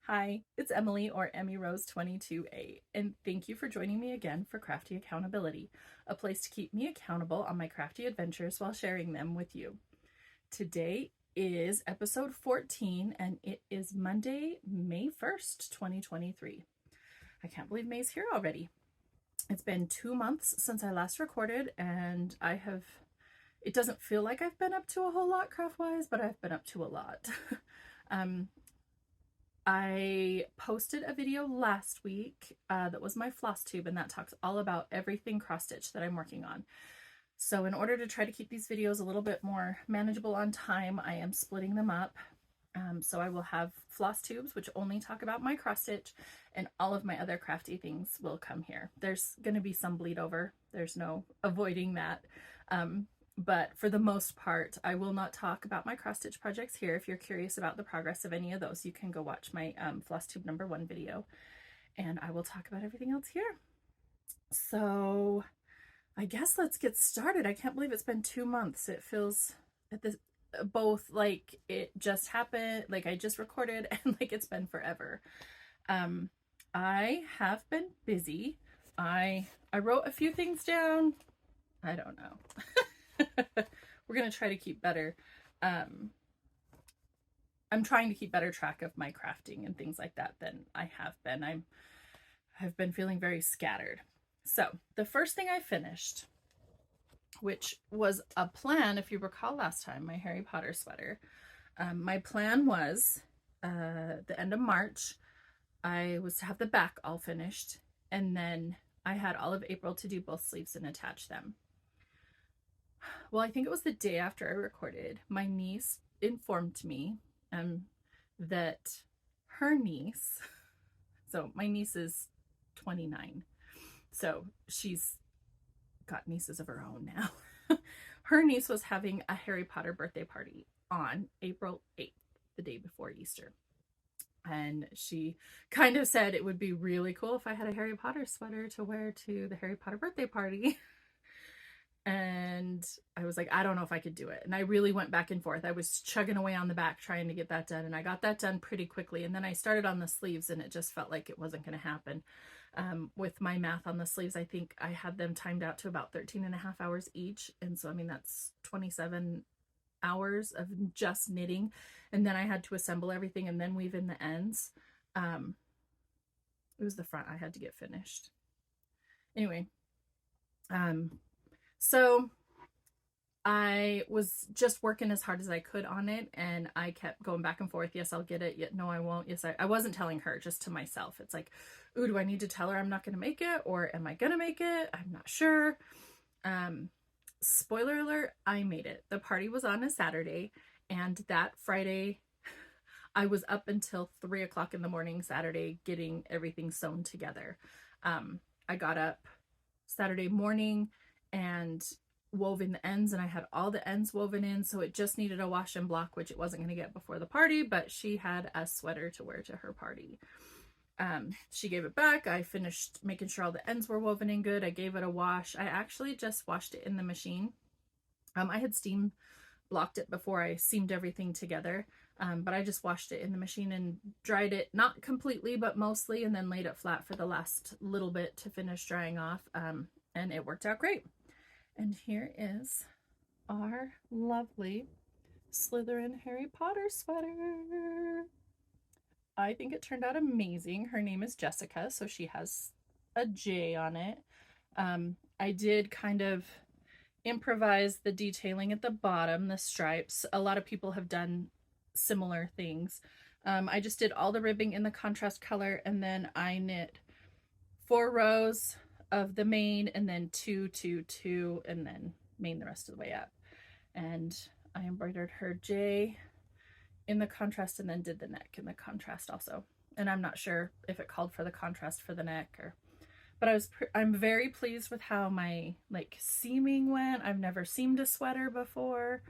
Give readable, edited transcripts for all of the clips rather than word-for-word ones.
Hi, it's Emily or Emmy Rose 22A, and thank you for joining me again for Crafty Accountability, a place to keep me accountable on my crafty adventures while sharing them with you. Today is episode 14, and it is Monday, May 1st, 2023. I can't believe May's here already. It's been 2 months since I last recorded, and it doesn't feel like I've been up to a whole lot craft-wise, but I've been up to a lot. I posted a video last week that was my floss tube, and that talks all about everything cross stitch that I'm working on. So in order to try to keep these videos a little bit more manageable on time, I am splitting them up. So I will have floss tubes, which only talk about my cross stitch, and all of my other crafty things will come here. There's going to be some bleed over. There's no avoiding that. But for the most part, I will not talk about my cross stitch projects here. If you're curious about the progress of any of those, you can go watch my floss tube number 1 video, and I will talk about everything else here. So I guess let's get started. I can't believe it's been 2 months. It feels at this both like it just happened, like I just recorded, and like it's been forever. I have been busy. I wrote a few things down. I don't know. We're going to try to keep better. I'm trying to keep better track of my crafting and things like that than I have been. I've been feeling very scattered. So the first thing I finished, which was a plan, if you recall last time, my Harry Potter sweater. My plan was the end of March, I was to have the back all finished, and then I had all of April to do both sleeves and attach them. Well, I think it was the day after I recorded, my niece informed me that her niece, so my niece is 29, so she's got nieces of her own now. Her niece was having a Harry Potter birthday party on April 8th, the day before Easter. And she kind of said it would be really cool if I had a Harry Potter sweater to wear to the Harry Potter birthday party. And I was like, I don't know if I could do it. And I really went back and forth. I was chugging away on the back trying to get that done, and I got that done pretty quickly. And then I started on the sleeves, and it just felt like it wasn't going to happen. With my math on the sleeves, I think I had them timed out to about 13.5 hours each. And so, I mean, that's 27 hours of just knitting. And then I had to assemble everything and then weave in the ends. It was the front I had to get finished. Anyway, so I was just working as hard as I could on it, and I kept going back and forth. Yes, I'll get it. Yet, no, I won't. Yes, I wasn't telling her, just to myself. It's like, ooh, do I need to tell her I'm not going to make it, or am I going to make it? I'm not sure. Spoiler alert, I made it. The party was on a Saturday, and that Friday, I was up until 3 o'clock in the morning Saturday getting everything sewn together. I got up Saturday morning and wove in the ends, and I had all the ends woven in, so it just needed a wash and block, which it wasn't going to get before the party, but she had a sweater to wear to her party. She gave it back. I finished making sure all the ends were woven in good. I gave it a wash. I actually just washed it in the machine. I had steam blocked it before I seamed everything together, but I just washed it in the machine and dried it, not completely, but mostly, and then laid it flat for the last little bit to finish drying off, and it worked out great. And here is our lovely Slytherin Harry Potter sweater. I think it turned out amazing. Her name is Jessica, so she has a J on it. I did kind of improvise the detailing at the bottom, the stripes. A lot of people have done similar things. I just did all the ribbing in the contrast color, and then I knit 4 rows of the main, and then 2, 2, 2, and then main the rest of the way up. And I embroidered her J in the contrast, and then did the neck in the contrast also. And I'm not sure if it called for the contrast for the neck, but I'm very pleased with how my like seaming went. I've never seamed a sweater before.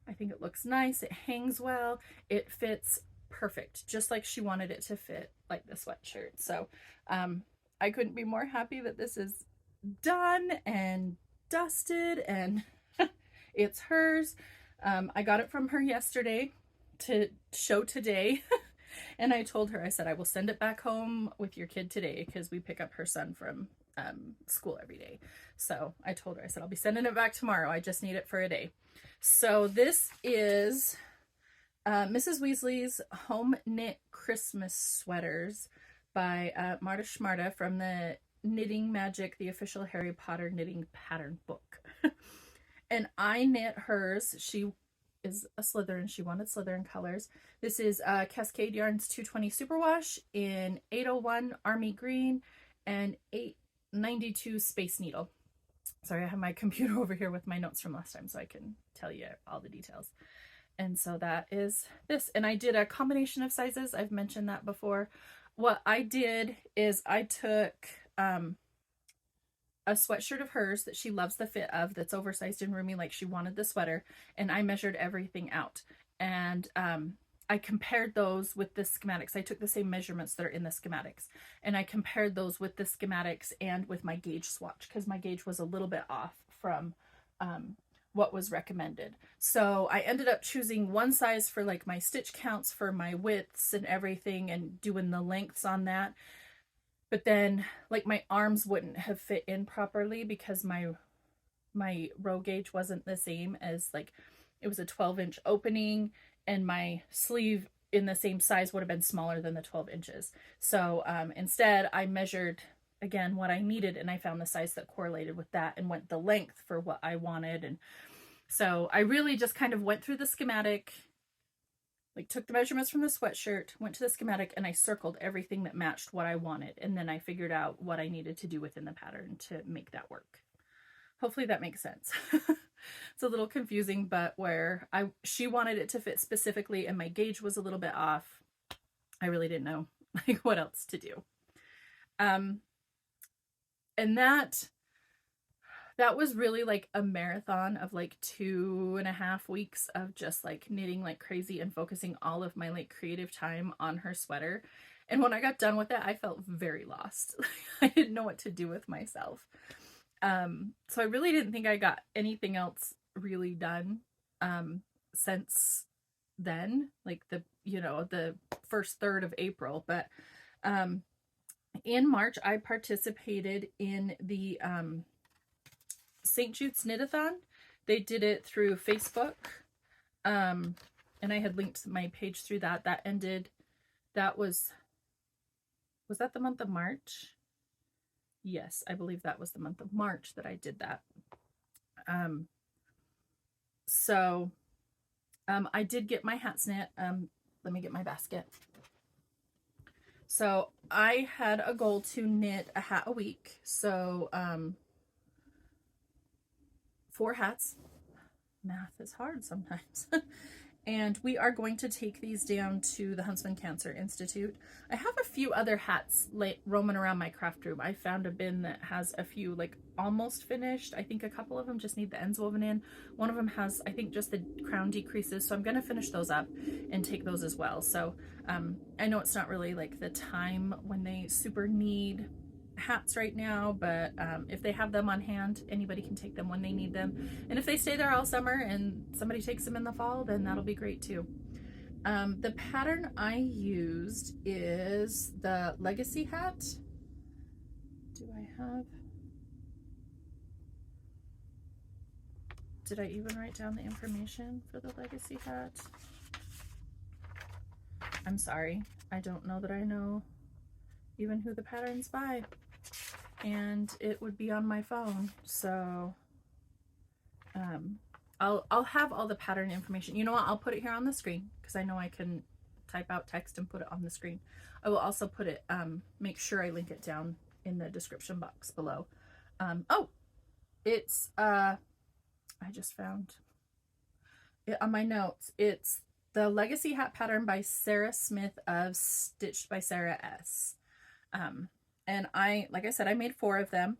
I think it looks nice. It hangs well. It fits perfect, just like she wanted it to fit, like the sweatshirt. So I couldn't be more happy that this is done and dusted, and it's hers. I got it from her yesterday to show today. And I told her, I said, I will send it back home with your kid today because we pick up her son from school every day. So I told her, I said, I'll be sending it back tomorrow. I just need it for a day. So this is Mrs. Weasley's Home Knit Christmas Sweaters by Marta Schmarta from the Knitting Magic, the official Harry Potter knitting pattern book. And I knit hers. She is a Slytherin. She wanted Slytherin colors. This is Cascade Yarns 220 Superwash in 801 Army Green and 892 Space Needle. Sorry, I have my computer over here with my notes from last time so I can tell you all the details. And so that is this. And I did a combination of sizes. I've mentioned that before. What I did is I took a sweatshirt of hers that she loves the fit of, that's oversized and roomy, like she wanted the sweater, and I measured everything out. And I compared those with the schematics. I took the same measurements that are in the schematics, and I compared those with the schematics and with my gauge swatch, because my gauge was a little bit off from what was recommended. So I ended up choosing one size for like my stitch counts for my widths and everything, and doing the lengths on that. But then like my arms wouldn't have fit in properly because my row gauge wasn't the same as, like, it was a 12-inch opening, and my sleeve in the same size would have been smaller than the 12 inches. So instead I measured again what I needed, and I found the size that correlated with that and went the length for what I wanted. And so I really just kind of went through the schematic, like took the measurements from the sweatshirt, went to the schematic, and I circled everything that matched what I wanted. And then I figured out what I needed to do within the pattern to make that work. Hopefully that makes sense. It's a little confusing, but where she wanted it to fit specifically and my gauge was a little bit off, I really didn't know like what else to do. And that was really like a marathon of like 2.5 weeks of just like knitting like crazy and focusing all of my like creative time on her sweater. And when I got done with it, I felt very lost. I didn't know what to do with myself. So I really didn't think I got anything else really done since then, like the first third of April. But in March, I participated in the St. Jude's Knit-a-thon. They did it through Facebook, and I had linked my page through that. That ended, that was that the month of March? Yes, I believe that was the month of March that I did that. So I did get my hats knit. Let me get my basket. So I had a goal to knit a hat a week. So 4 hats. Math is hard sometimes. And we are going to take these down to the Huntsman Cancer Institute. I have a few other hats roaming around my craft room. I found a bin that has a few like almost finished. I think a couple of them just need the ends woven in. One of them has, I think, just the crown decreases. So I'm going to finish those up and take those as well. So I know it's not really like the time when they super need hats right now, but if they have them on hand, anybody can take them when they need them. And if they stay there all summer and somebody takes them in the fall, then that'll be great too. The pattern I used is the Legacy hat. Did I even write down the information for the Legacy hat? I'm sorry, I don't know that I know even who the pattern's by, and it would be on my phone. So I'll have all the pattern information. You know what, I'll put it here on the screen because I know I can type out text and put it on the screen. I will also put it, make sure I link it down in the description box below. Oh, it's I just found it on my notes. It's the Legacy hat pattern by Sarah Smith of Stitched by Sarah S. And like I said, I made 4 of them,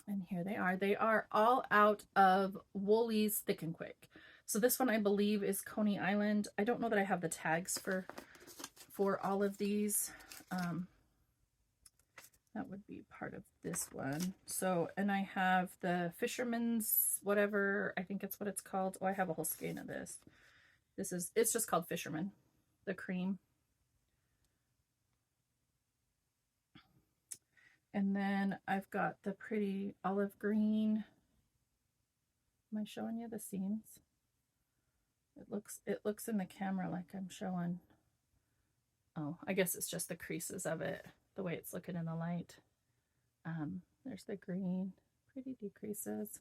and here they are. They are all out of Woolly's Thick and Quick. So this one I believe is Coney Island. I don't know that I have the tags for all of these. That would be part of this one. So, and I have the Fisherman's whatever, I think it's what it's called. Oh, I have a whole skein of this. It's just called Fisherman, the cream. And then I've got the pretty olive green. Am I showing you the seams? It looks in the camera like I'm showing. Oh, I guess it's just the creases of it, the way it's looking in the light. There's the green, pretty decreases.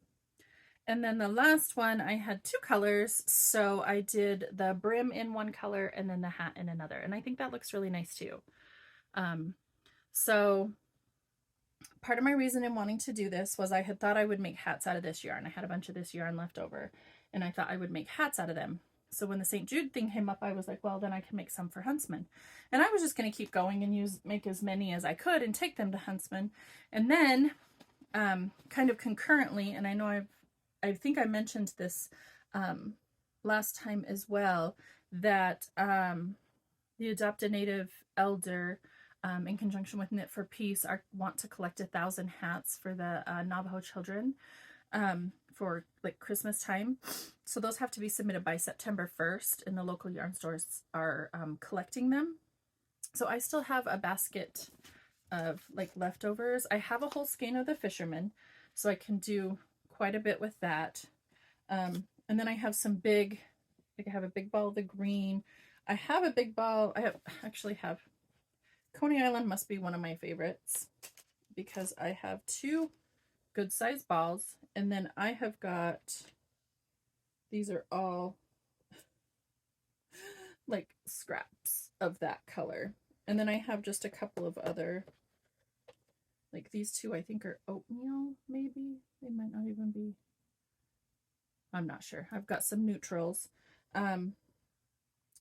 And then the last one, I had two colors. So I did the brim in one color and then the hat in another. And I think that looks really nice too. So part of my reason in wanting to do this was I had thought I would make hats out of this yarn. I had a bunch of this yarn left over and I thought I would make hats out of them. So when the St. Jude thing came up, I was like, well, then I can make some for Huntsman. And I was just going to keep going and make as many as I could and take them to Huntsman. And then kind of concurrently, and I know I think I mentioned this last time as well, that the Adopt a Native Elder in conjunction with Knit for Peace want to collect 1,000 hats for the Navajo children for like Christmas time. So those have to be submitted by September 1st, and the local yarn stores are collecting them. So I still have a basket of like leftovers. I have a whole skein of the Fisherman, so I can do quite a bit with that. And then I have some big, like I have a big ball of the green. I have a big ball. I actually have Coney Island must be one of my favorites because I have two good sized balls, and then I have got, these are all like scraps of that color. And then I have just a couple of other, like these two I think are oatmeal, maybe. They might not even be. I'm not sure. I've got some neutrals.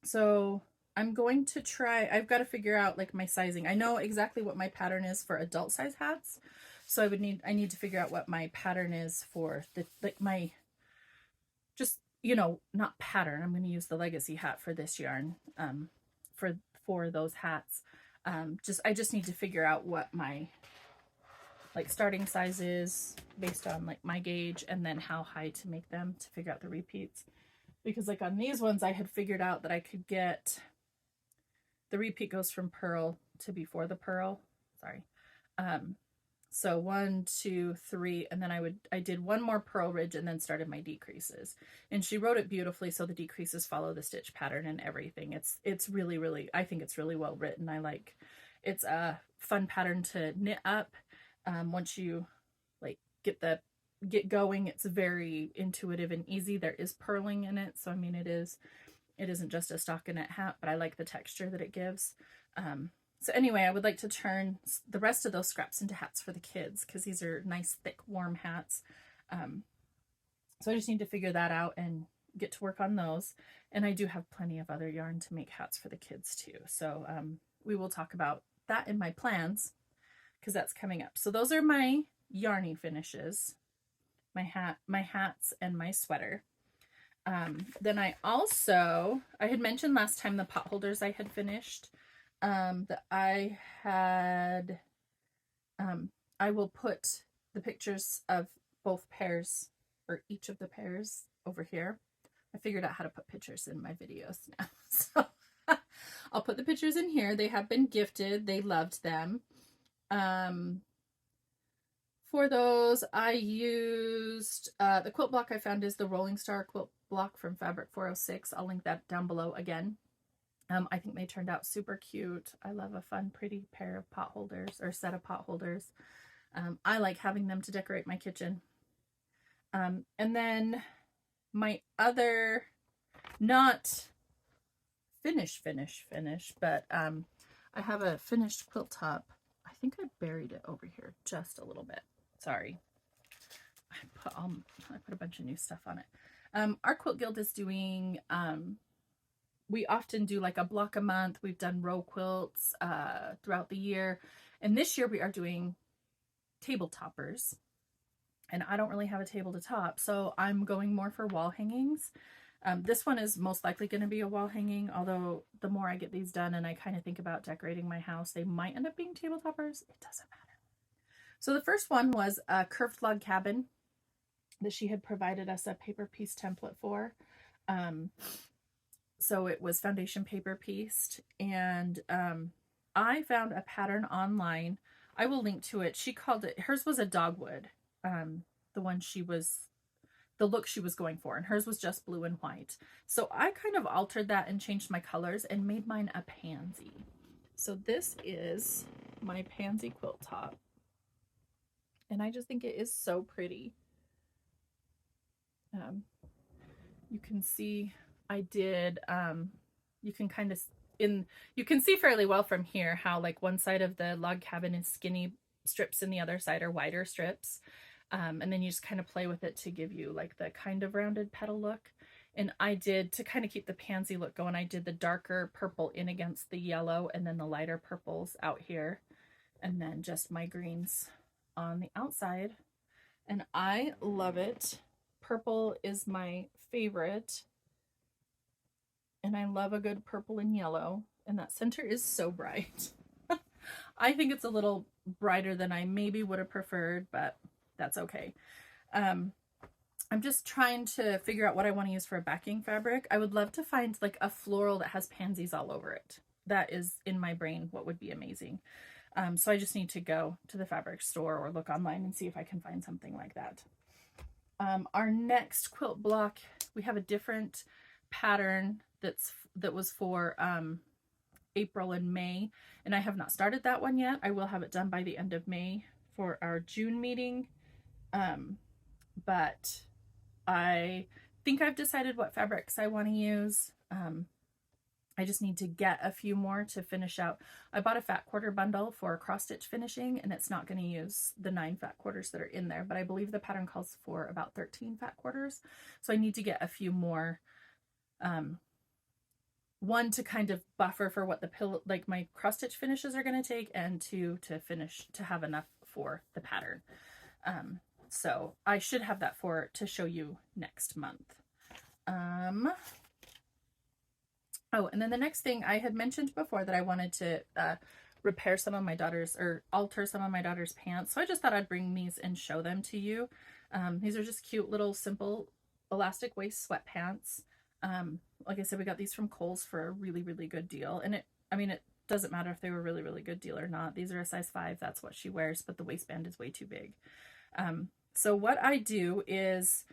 So I'm going to try, I've got to figure out like my sizing. I know exactly what my pattern is for adult size hats. So I need to figure out what my pattern is for the, like my, just, you know, not pattern. I'm going to use the legacy hat for this yarn, for those hats. I just need to figure out what my like starting size is based on like my gauge, and then how high to make them to figure out the repeats. Because like on these ones, I had figured out that I could get, the repeat goes from purl to before the purl. Sorry. So 1, 2, 3, and then I did one more purl ridge and then started my decreases. And she wrote it beautifully, so the decreases follow the stitch pattern and everything. It's really, really, I think it's really well written. It's a fun pattern to knit up. Once you like get going, it's very intuitive and easy. There is purling in it, so I mean it isn't just a stockinette hat, but I like the texture that it gives. So anyway, I would like to turn the rest of those scraps into hats for the kids, because these are nice, thick, warm hats. So I just need to figure that out and get to work on those. And I do have plenty of other yarn to make hats for the kids too. So we will talk about that in my plans, because that's coming up. So those are my yarny finishes, my hats and my sweater. Then I had mentioned last time the potholders I had finished. That I had, I will put the pictures of both pairs, or each of the pairs, over here. I figured out how to put pictures in my videos now. So I'll put the pictures in here. They have been gifted. They loved them. For those, I used, the quilt block I found is the Rolling Star Quilt Block from Fabric 406. I'll link that down below again. I think they turned out super cute. I love a fun, pretty pair of potholders, or set of potholders. I like having them to decorate my kitchen. And then my other, not finish, but I have a finished quilt top. I think I buried it over here just a little bit. Sorry. I put a bunch of new stuff on it. Our Quilt Guild is doing, we often do like a block a month. We've done row quilts throughout the year. And this year we are doing table toppers. And I don't really have a table to top, so I'm going more for wall hangings. This one is most likely going to be a wall hanging, although the more I get these done and I kind of think about decorating my house, they might end up being table toppers. It doesn't matter. So the first one was a curved log cabin that she had provided us a paper piece template for. So it was foundation paper pieced, and I found a pattern online I will link to it. She called it, hers was a dogwood. The one the look she was going for, and hers was just blue and white. So I kind of altered that and changed my colors and made mine a pansy. So this is my pansy quilt top. And I just think it is so pretty. You can see I did, you can kind of, you can see fairly well from here how like one side of the log cabin is skinny strips and the other side are wider strips. And then you just kind of play with it to give you like the kind of rounded petal look. And I did, to kind of keep the pansy look going, I did the darker purple in against the yellow and then the lighter purples out here. And then just my greens on the outside. And I love it. Purple is my favorite. And I love a good purple and yellow. And that center is so bright. I think it's a little brighter than I maybe would have preferred, but that's okay. I'm just trying to figure out what I want to use for a backing fabric. I would love to find like a floral that has pansies all over it. That is in my brain what would be amazing. So I just need to go to the fabric store or look online and see if I can find something like that. Our next quilt block, we have a different pattern that was for April and May, and I have not started that one yet. I will have it done by the end of May for our June meeting. But I think I've decided what fabrics I want to use. I just need to get a few more to finish out. I bought a fat quarter bundle for cross stitch finishing, and it's not going to use the 9 fat quarters that are in there, but I believe the pattern calls for about 13 fat quarters. So I need to get a few more, one to kind of buffer for what like my cross stitch finishes are going to take, and two to have enough for the pattern. So I should have that to show you next month. Oh, and then the next thing I had mentioned before that I wanted to repair some of my daughter's, or alter some of my daughter's pants. So I just thought I'd bring these and show them to you. These are just cute little simple elastic waist sweatpants. Like I said, we got these from Kohl's for a really, really good deal. And it doesn't matter if they were really, really good deal or not. These are a size 5. That's what she wears, but the waistband is way too big. So what I do is,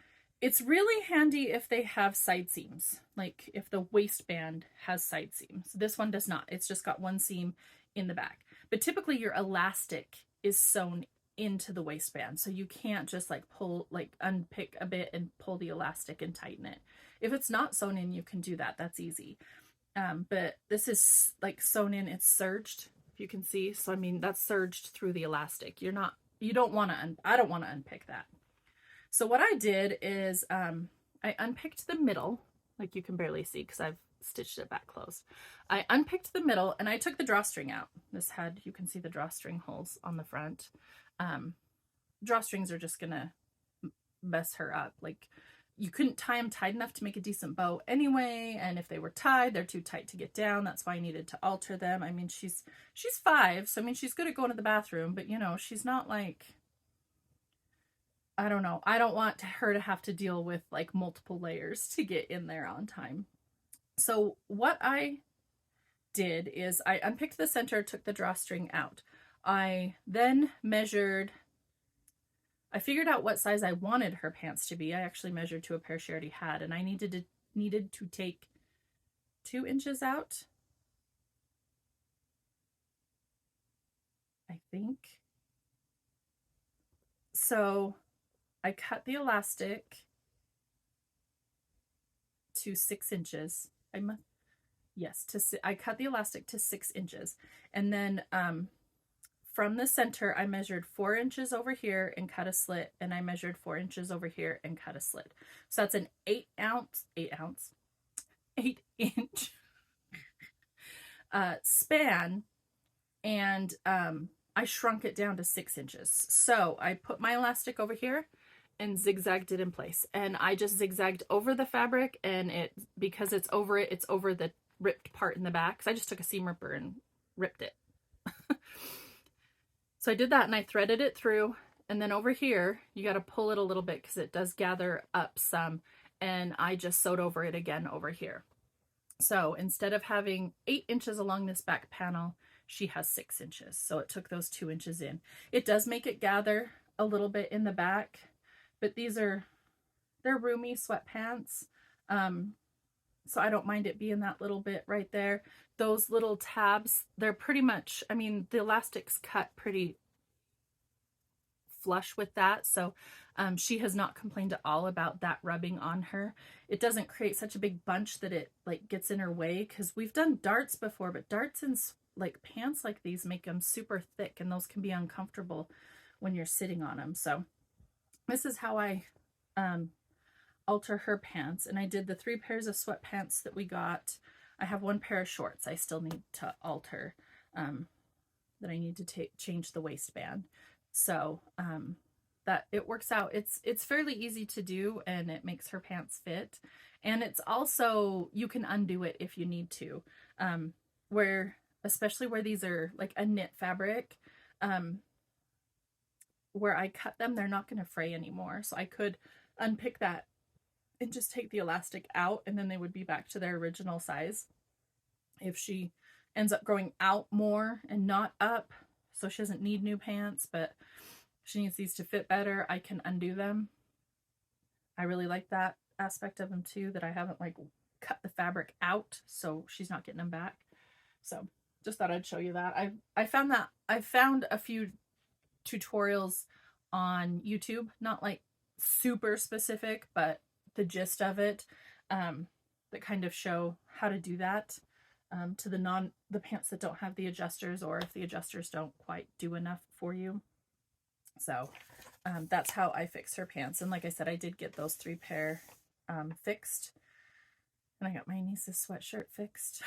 it's really handy if they have side seams, like if the waistband has side seams. This one does not. It's just got one seam in the back. But typically your elastic is sewn into the waistband, so you can't just like unpick a bit and pull the elastic and tighten it. If it's not sewn in, you can do that. That's easy. But this is like sewn in, it's serged, if you can see. So I mean, that's serged through the elastic. I don't want to unpick that. So what I did is I unpicked the middle, like you can barely see because I've stitched it back closed. I unpicked the middle and I took the drawstring out. You can see the drawstring holes on the front. Drawstrings are just going to mess her up. Like, you couldn't tie them tight enough to make a decent bow anyway, and if they were tied, they're too tight to get down. That's why I needed to alter them. I mean, she's 5, so I mean, she's good at going to the bathroom, but she's not like, I don't know. I don't want her to have to deal with like multiple layers to get in there on time. So what I did is I unpicked the center, took the drawstring out. I then I figured out what size I wanted her pants to be. I actually measured to a pair she already had, and I needed to take 2 inches out, I think. So I cut the elastic to 6 inches. I cut the elastic to 6 inches. And then from the center, I measured 4 inches over here and cut a slit. And I measured 4 inches over here and cut a slit. So that's an 8 inch span. And I shrunk it down to 6 inches. So I put my elastic over here and zigzagged it in place. And I just zigzagged over the fabric, and because it's over the ripped part in the back. Because I just took a seam ripper and ripped it. So I did that, and I threaded it through. And then over here, you got to pull it a little bit because it does gather up some. And I just sewed over it again over here. So instead of having 8 inches along this back panel, she has 6 inches. So it took those 2 inches in. It does make it gather a little bit in the back, but they're roomy sweatpants. So I don't mind it being that little bit right there. Those little tabs, they're pretty much, I mean, the elastic's cut pretty flush with that. So she has not complained at all about that rubbing on her. It doesn't create such a big bunch that it like gets in her way, because we've done darts before, but darts and like pants like these make them super thick, and those can be uncomfortable when you're sitting on them. So this is how I alter her pants. And I did the 3 pairs of sweatpants that we got. I have 1 pair of shorts I still need to alter, that I need to change the waistband. So that it works out. It's fairly easy to do, and it makes her pants fit. And it's also, you can undo it if you need to, especially where these are like a knit fabric, where I cut them, they're not going to fray anymore. So I could unpick that and just take the elastic out, and then they would be back to their original size. If she ends up growing out more and not up, so she doesn't need new pants, but she needs these to fit better, I can undo them. I really like that aspect of them too, that I haven't like cut the fabric out, so she's not getting them back. So just thought I'd show you that. I found a few tutorials on YouTube, not like super specific, but the gist of it, that kind of show how to do that, to the pants that don't have the adjusters, or if the adjusters don't quite do enough for you. So that's how I fix her pants. And like I said, I did get those 3 pair fixed, and I got my niece's sweatshirt fixed.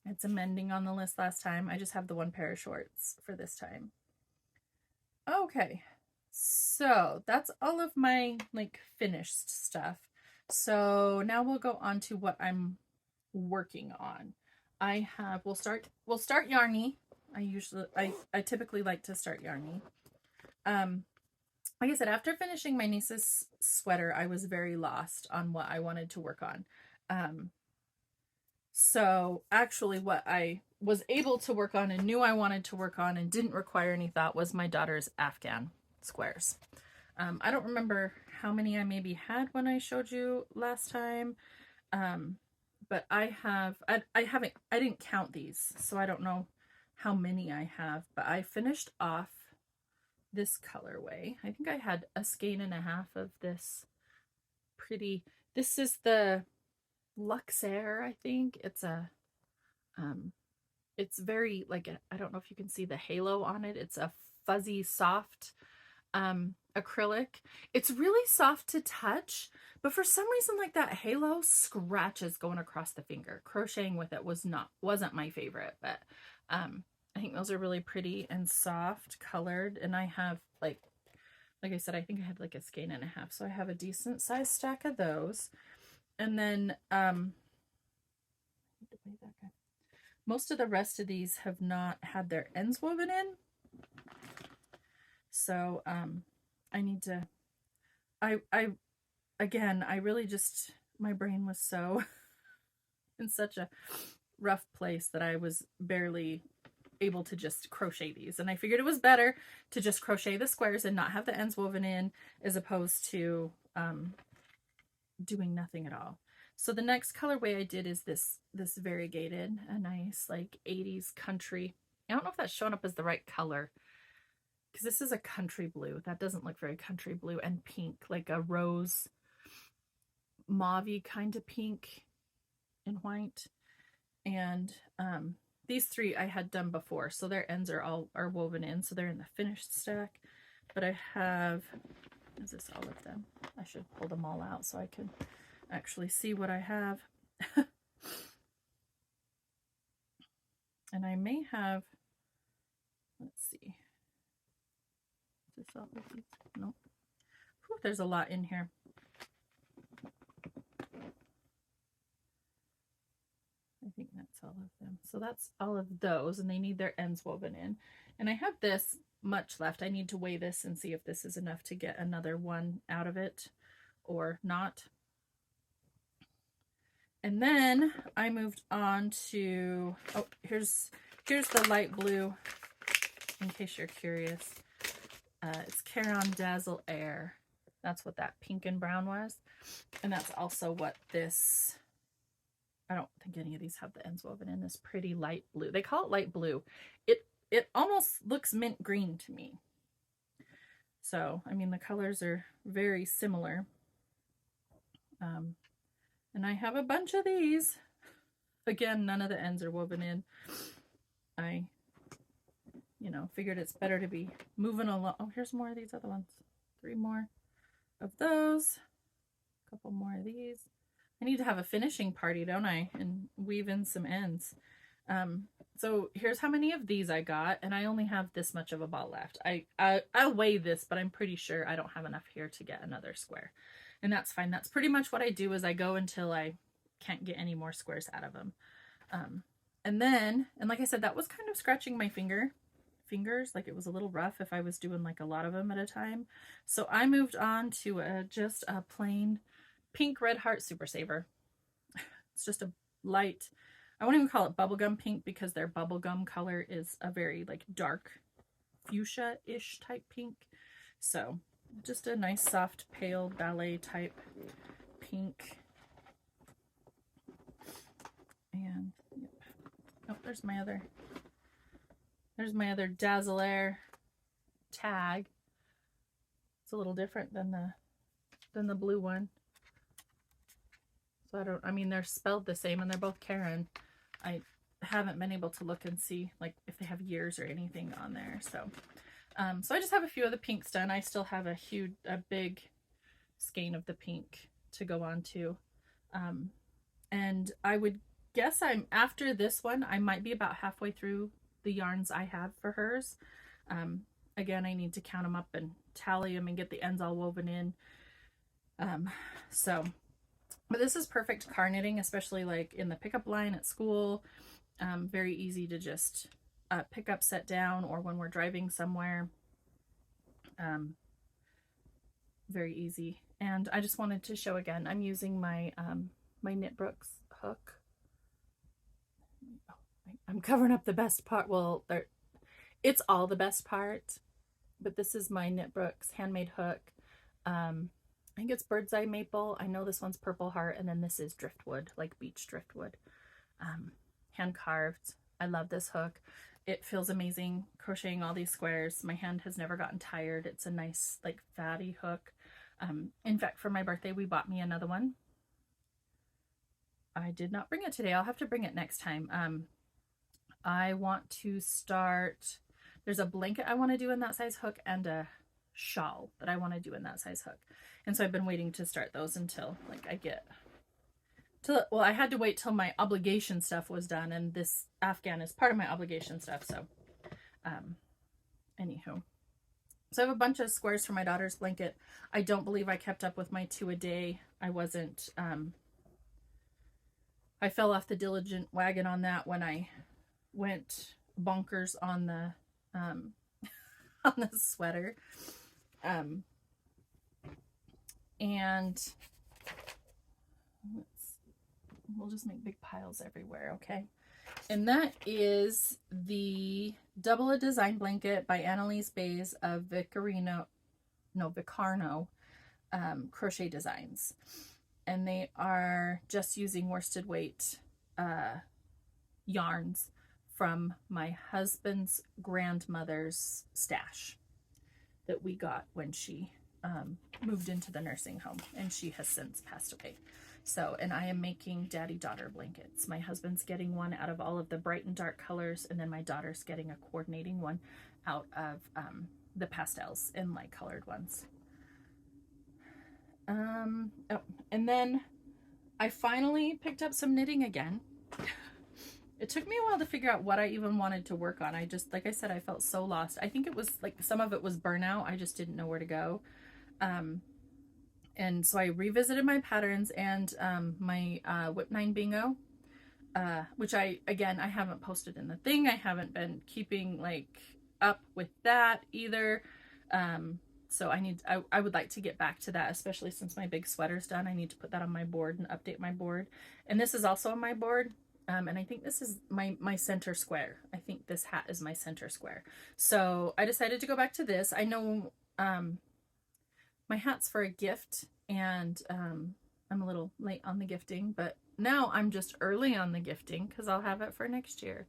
It's a mending on the list last time. I just have the 1 pair of shorts for this time. Okay, so that's all of my like finished stuff. So now we'll go on to what I'm working on. We'll start yarny. I typically like to start yarny. Like I said, after finishing my niece's sweater, I was very lost on what I wanted to work on. So actually what I was able to work on and knew I wanted to work on and didn't require any thought was my daughter's Afghan squares. I don't remember how many I maybe had when I showed you last time. But I didn't count these, so I don't know how many I have, but I finished off this colorway. I think I had a skein and a half of this this is the Luxair, I think. It's it's very like, I don't know if you can see the halo on it. It's a fuzzy, soft acrylic. It's really soft to touch, but for some reason, like, that halo scratches going across the finger. Crocheting with it wasn't my favorite, but I think those are really pretty and soft colored. And I have like I said, I think I had like a skein and a half, so I have a decent sized stack of those. And then most of the rest of these have not had their ends woven in, so I need to, again, I really just, my brain was so in such a rough place that I was barely able to just crochet these. And I figured it was better to just crochet the squares and not have the ends woven in, as opposed to doing nothing at all. So the next colorway I did is this variegated, a nice like 80s country. I don't know if that's showing up as the right color, because this is a country blue. That doesn't look very country blue, and pink, like a rose mauve-y kind of pink and white. And these 3 I had done before, so their ends are woven in, so they're in the finished stack. But I have, is this all of them? I should pull them all out so I can actually see what I have. And I may have, let's see, is this all of these? Nope. Whew, there's a lot in here. I think that's all of them. So that's all of those, and they need their ends woven in. And I have this much left. I need to weigh this and see if this is enough to get another one out of it or not. And then I moved on to, oh, here's Here's the light blue, in case you're curious. It's Caron Dazzle Air. That's what that pink and brown was. And that's also what this, I don't think any of these have the ends woven in, this pretty light blue. They call it light blue. It almost looks mint green to me. So, I mean, the colors are very similar. And I have a bunch of these. Again, none of the ends are woven in. I, you know, figured it's better to be moving along. Oh, here's more of these other ones. 3 more of those. A couple more of these. I need to have a finishing party, don't I? And weave in some ends. So here's how many of these I got, and I only have this much of a ball left. I'll weigh this, but I'm pretty sure I don't have enough here to get another square. And that's fine. That's pretty much what I do, is I go until I can't get any more squares out of them. And then, and like I said, that was kind of scratching my fingers, like it was a little rough if I was doing like a lot of them at a time. So I moved on to just a plain pink red heart super saver. It's just a light, I won't even call it bubblegum pink, because their bubblegum color is a very like dark fuchsia-ish type pink. So just a nice soft pale ballet type pink. And yep. Oh, there's my other Dazzle Air tag. It's a little different than the blue one. So I mean, they're spelled the same and they're both Karen. I haven't been able to look and see like if they have years or anything on there. So, so I just have a few of the pinks done. I still have a big skein of the pink to go on to. And I would guess after this one, I might be about halfway through the yarns I have for hers. Again, I need to count them up and tally them and get the ends all woven in. But this is perfect car knitting, especially like in the pickup line at school. Very easy to just pick up, set down, or when we're driving somewhere. Very easy. And I just wanted to show again, I'm using my my Knitbrooks hook. I'm covering up the best part. Well, it's all the best part, but this is my Knitbrooks handmade hook. I think it's Bird's Eye Maple. I know this one's Purple Heart, and then this is Driftwood, like beach driftwood. Hand carved. I love this hook. It feels amazing crocheting all these squares. My hand has never gotten tired. It's a nice, like, fatty hook. In fact, for my birthday, we bought me another one. I did not bring it today. I'll have to bring it next time. I want to start, there's a blanket I want to do in that size hook and a shawl that I want to do in that size hook. And so I've been waiting to start those until like I get to, well, I had to wait till my obligation stuff was done, and this Afghan is part of my obligation stuff. So, anywho, so I have a bunch of squares for my daughter's blanket. I don't believe I kept up with my 2 a day. I wasn't, I fell off the diligent wagon on that when I went bonkers on the, on the sweater. And we'll just make big piles everywhere, okay? And that is the Double a Design Blanket by Annelies Baes of Vicarno Crochet Designs. And they are just using worsted weight yarns from my husband's grandmother's stash that we got when she moved into the nursing home, and she has since passed away. So, and I am making daddy-daughter blankets. My husband's getting one out of all of the bright and dark colors, and then my daughter's getting a coordinating one out of the pastels and light colored ones. Oh, and then I finally picked up some knitting again. It took me a while to figure out what I even wanted to work on. I just, like I said, I felt so lost. I think it was like some of it was burnout. I just didn't know where to go. And so I revisited my patterns and my Whip 9 Bingo, which I haven't posted in the thing. I haven't been keeping like up with that either. So I would like to get back to that, especially since my big sweater's done. I need to put that on my board and update my board. And this is also on my board. And I think this is my center square. I think this hat is my center square. So I decided to go back to this. I know my hat's for a gift, and I'm a little late on the gifting, but now I'm just early on the gifting because I'll have it for next year.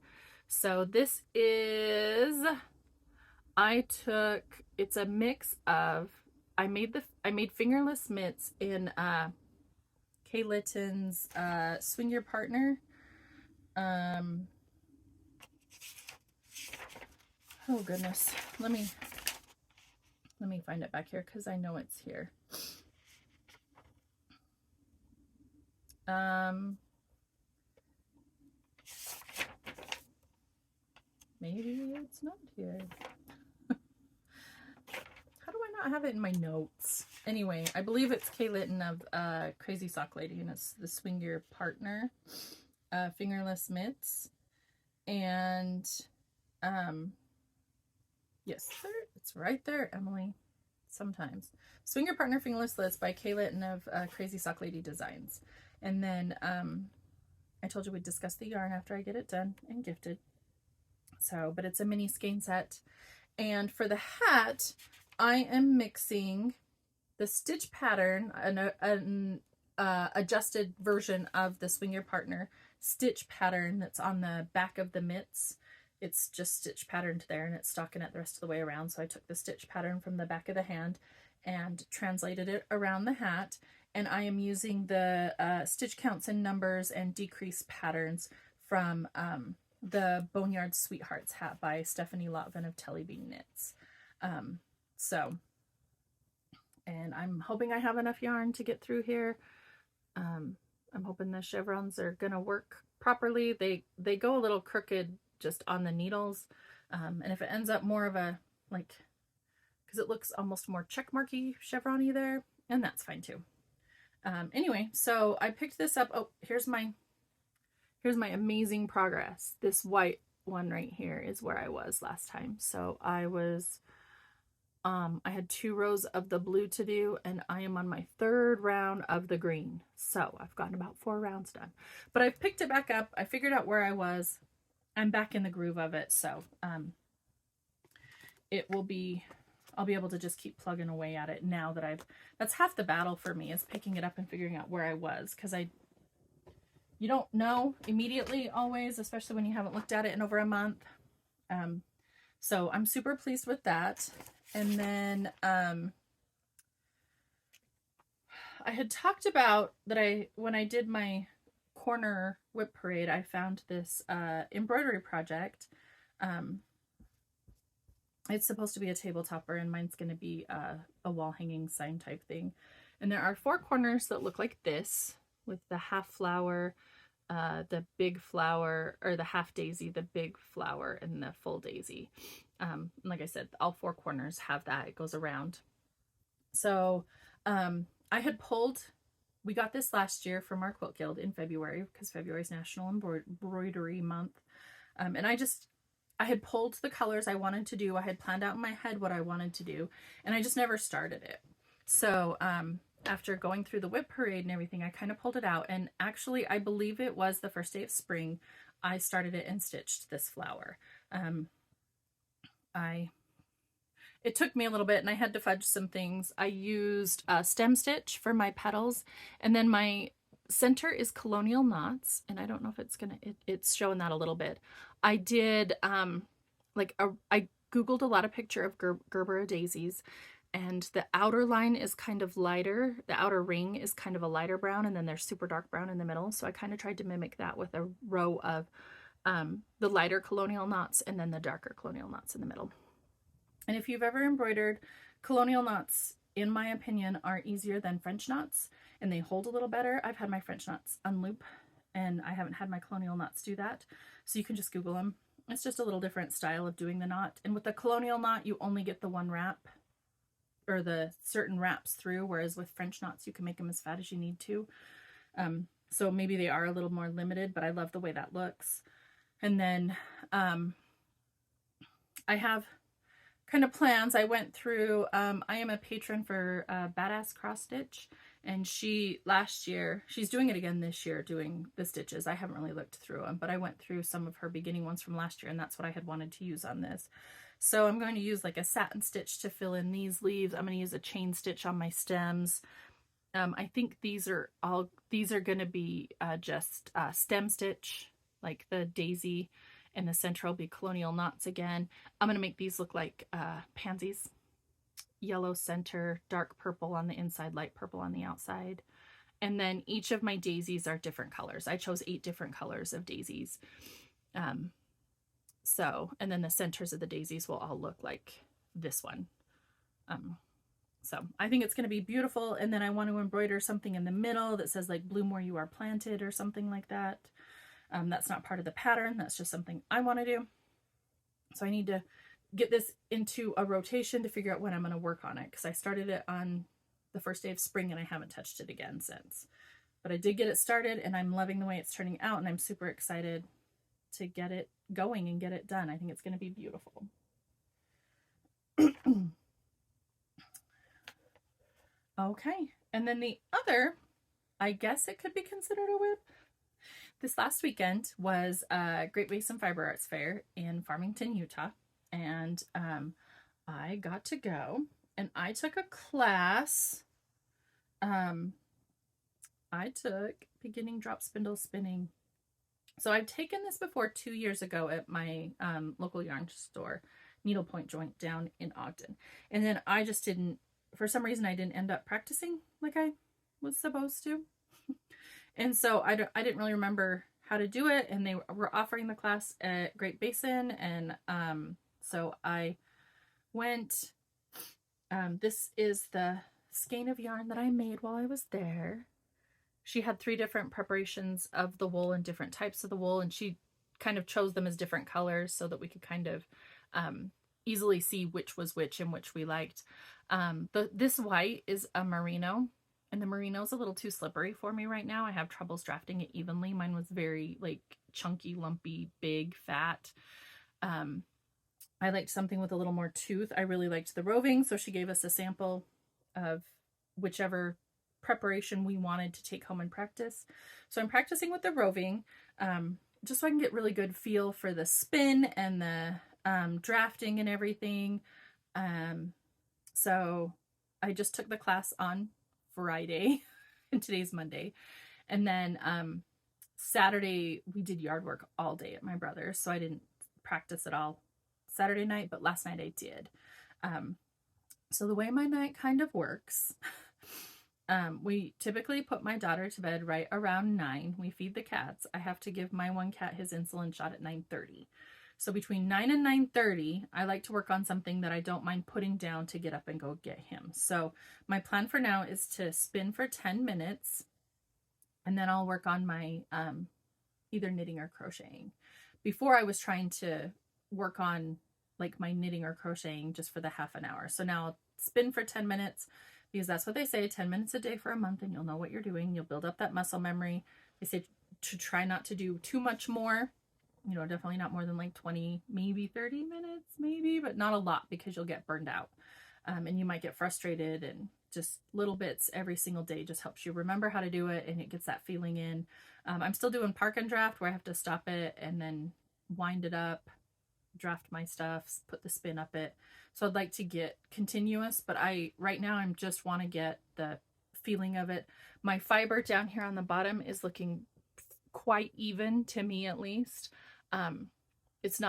So this is, it's a mix of, I made fingerless mitts in Kay Litton's Swing Your Partner. Oh goodness, let me find it back here because I know it's here. Maybe it's not here. How do I not have it in my notes? Anyway, I believe it's Kay Litton of Crazy Sock Lady, and it's the Swing Your Partner fingerless mitts. And yes, it's right there, Emily. Sometimes. Swing Your Partner fingerless mitts by Kay Litton of Crazy Sock Lady Designs. And then I told you we'd discuss the yarn after I get it done and gifted. So, but it's a mini skein set. And for the hat, I am mixing the stitch pattern, an adjusted version of the Swing Your Partner stitch pattern that's on the back of the mitts. It's just stitch patterned there, and it's stockinette the rest of the way around. So I took the stitch pattern from the back of the hand and translated it around the hat. And I am using the stitch counts and numbers and decrease patterns from the Boneyard Sweethearts hat by Stephanie Lotvin of Telly Bean Knits. And I'm hoping I have enough yarn to get through here. I'm hoping the chevrons are gonna work properly. They go a little crooked just on the needles. And if it ends up more of a, like, because it looks almost more checkmarky chevron-y there, and that's fine too. Anyway, so I picked this up. Oh, here's my amazing progress. This white one right here is where I was last time. So I had 2 rows of the blue to do, and I am on my 3rd round of the green. So I've gotten about 4 rounds done, but I've picked it back up. I figured out where I was. I'm back in the groove of it. So, I'll be able to just keep plugging away at it now that that's half the battle for me, is picking it up and figuring out where I was. Cause you don't know immediately always, especially when you haven't looked at it in over a month. So I'm super pleased with that. And then, I had talked about that when I did my corner whip parade, I found this, embroidery project. It's supposed to be a table topper, and mine's going to be a wall hanging sign type thing. And there are 4 corners that look like this, with the half flower, the big flower, or the half daisy, the big flower, and the full daisy. Like I said, all 4 corners have that. It goes around. So we got this last year from our quilt guild in February, because February is National Embroidery Month. And I had pulled the colors I wanted to do. I had planned out in my head what I wanted to do, and I just never started it. So after going through the whip parade and everything, I kind of pulled it out. And actually, I believe it was the first day of spring, I started it and stitched this flower. It took me a little bit, and I had to fudge some things. I used a stem stitch for my petals, and then my center is colonial knots, and I don't know if it's showing that a little bit. I did I googled a lot of picture of Gerbera daisies, and the outer line is kind of lighter. The outer ring is kind of a lighter brown, and then there's super dark brown in the middle. So I kind of tried to mimic that with a row of the lighter colonial knots and then the darker colonial knots in the middle. And if you've ever embroidered, colonial knots, in my opinion, are easier than French knots, and they hold a little better. I've had my French knots unloop, and I haven't had my colonial knots do that. So you can just Google them. It's just a little different style of doing the knot. And with the colonial knot, you only get the one wrap, or the certain wraps through, whereas with French knots, you can make them as fat as you need to. So maybe they are a little more limited, but I love the way that looks. And then I have kind of plans. I went through, I am a patron for Badass Cross Stitch, And she, last year, she's doing it again this year, doing the stitches. I haven't really looked through them, but I went through some of her beginning ones from last year, and that's what I had wanted to use on this. So I'm going to use like a satin stitch to fill in these leaves. I'm going to use a chain stitch on my stems. I think these are going to be just stem stitch, like the daisy, and the center will be colonial knots again. I'm going to make these look like pansies. Yellow center, dark purple on the inside, light purple on the outside. And then each of my daisies are different colors. I chose 8 different colors of daisies. And then the centers of the daisies will all look like this one. So I think it's going to be beautiful. And then I want to embroider something in the middle that says like bloom where you are planted or something like that. That's not part of the pattern. That's just something I want to do. So I need to get this into a rotation to figure out when I'm going to work on it, because I started it on the first day of spring and I haven't touched it again since. But I did get it started and I'm loving the way it's turning out, and I'm super excited to get it going and get it done. I think it's going to be beautiful. Okay, and then the other, I guess it could be considered a whip. This last weekend was a Great Basin Fiber Arts Fair in Farmington, Utah. And I got to go, and I took a class. I took beginning drop spindle spinning. So I've taken this before 2 years ago at my local yarn store, Needlepoint Joint down in Ogden. And then I just didn't, for some reason, I didn't end up practicing like I was supposed to. And so I didn't really remember how to do it. And they were offering the class at Great Basin, and so I went. This is the skein of yarn that I made while I was there. She had 3 different preparations of the wool and different types of the wool, and she kind of chose them as different colors so that we could kind of easily see which was which and which we liked. This white is a merino, and the merino is a little too slippery for me right now. I have troubles drafting it evenly. Mine was very like chunky, lumpy, big, fat. I liked something with a little more tooth. I really liked the roving, so she gave us a sample of whichever preparation we wanted to take home and practice. So I'm practicing with the roving, just so I can get really good feel for the spin and the drafting and everything. So I just took the class on Friday, and today's Monday. And then Saturday we did yard work all day at my brother's, so I didn't practice at all Saturday night, but last night I did. So the way my night kind of works, we typically put my daughter to bed right around 9. We feed the cats. I have to give my one cat his insulin shot at 9:30. So between 9 and 9:30, I like to work on something that I don't mind putting down to get up and go get him. So my plan for now is to spin for 10 minutes, and then I'll work on my either knitting or crocheting. Before I was trying to work on like my knitting or crocheting just for the half an hour. So now I'll spin for 10 minutes because that's what they say, 10 minutes a day for a month, and you'll know what you're doing. You'll build up that muscle memory. They say to try not to do too much more, definitely not more than like 20, maybe 30 minutes, maybe, but not a lot, because you'll get burned out. And you might get frustrated, and just little bits every single day just helps you remember how to do it, and it gets that feeling in. I'm still doing park and draft, where I have to stop it and then wind it up, draft my stuff, put the spin up it. So I'd like to get continuous, but right now I'm just want to get the feeling of it. My fiber down here on the bottom is looking quite even, to me at least. There's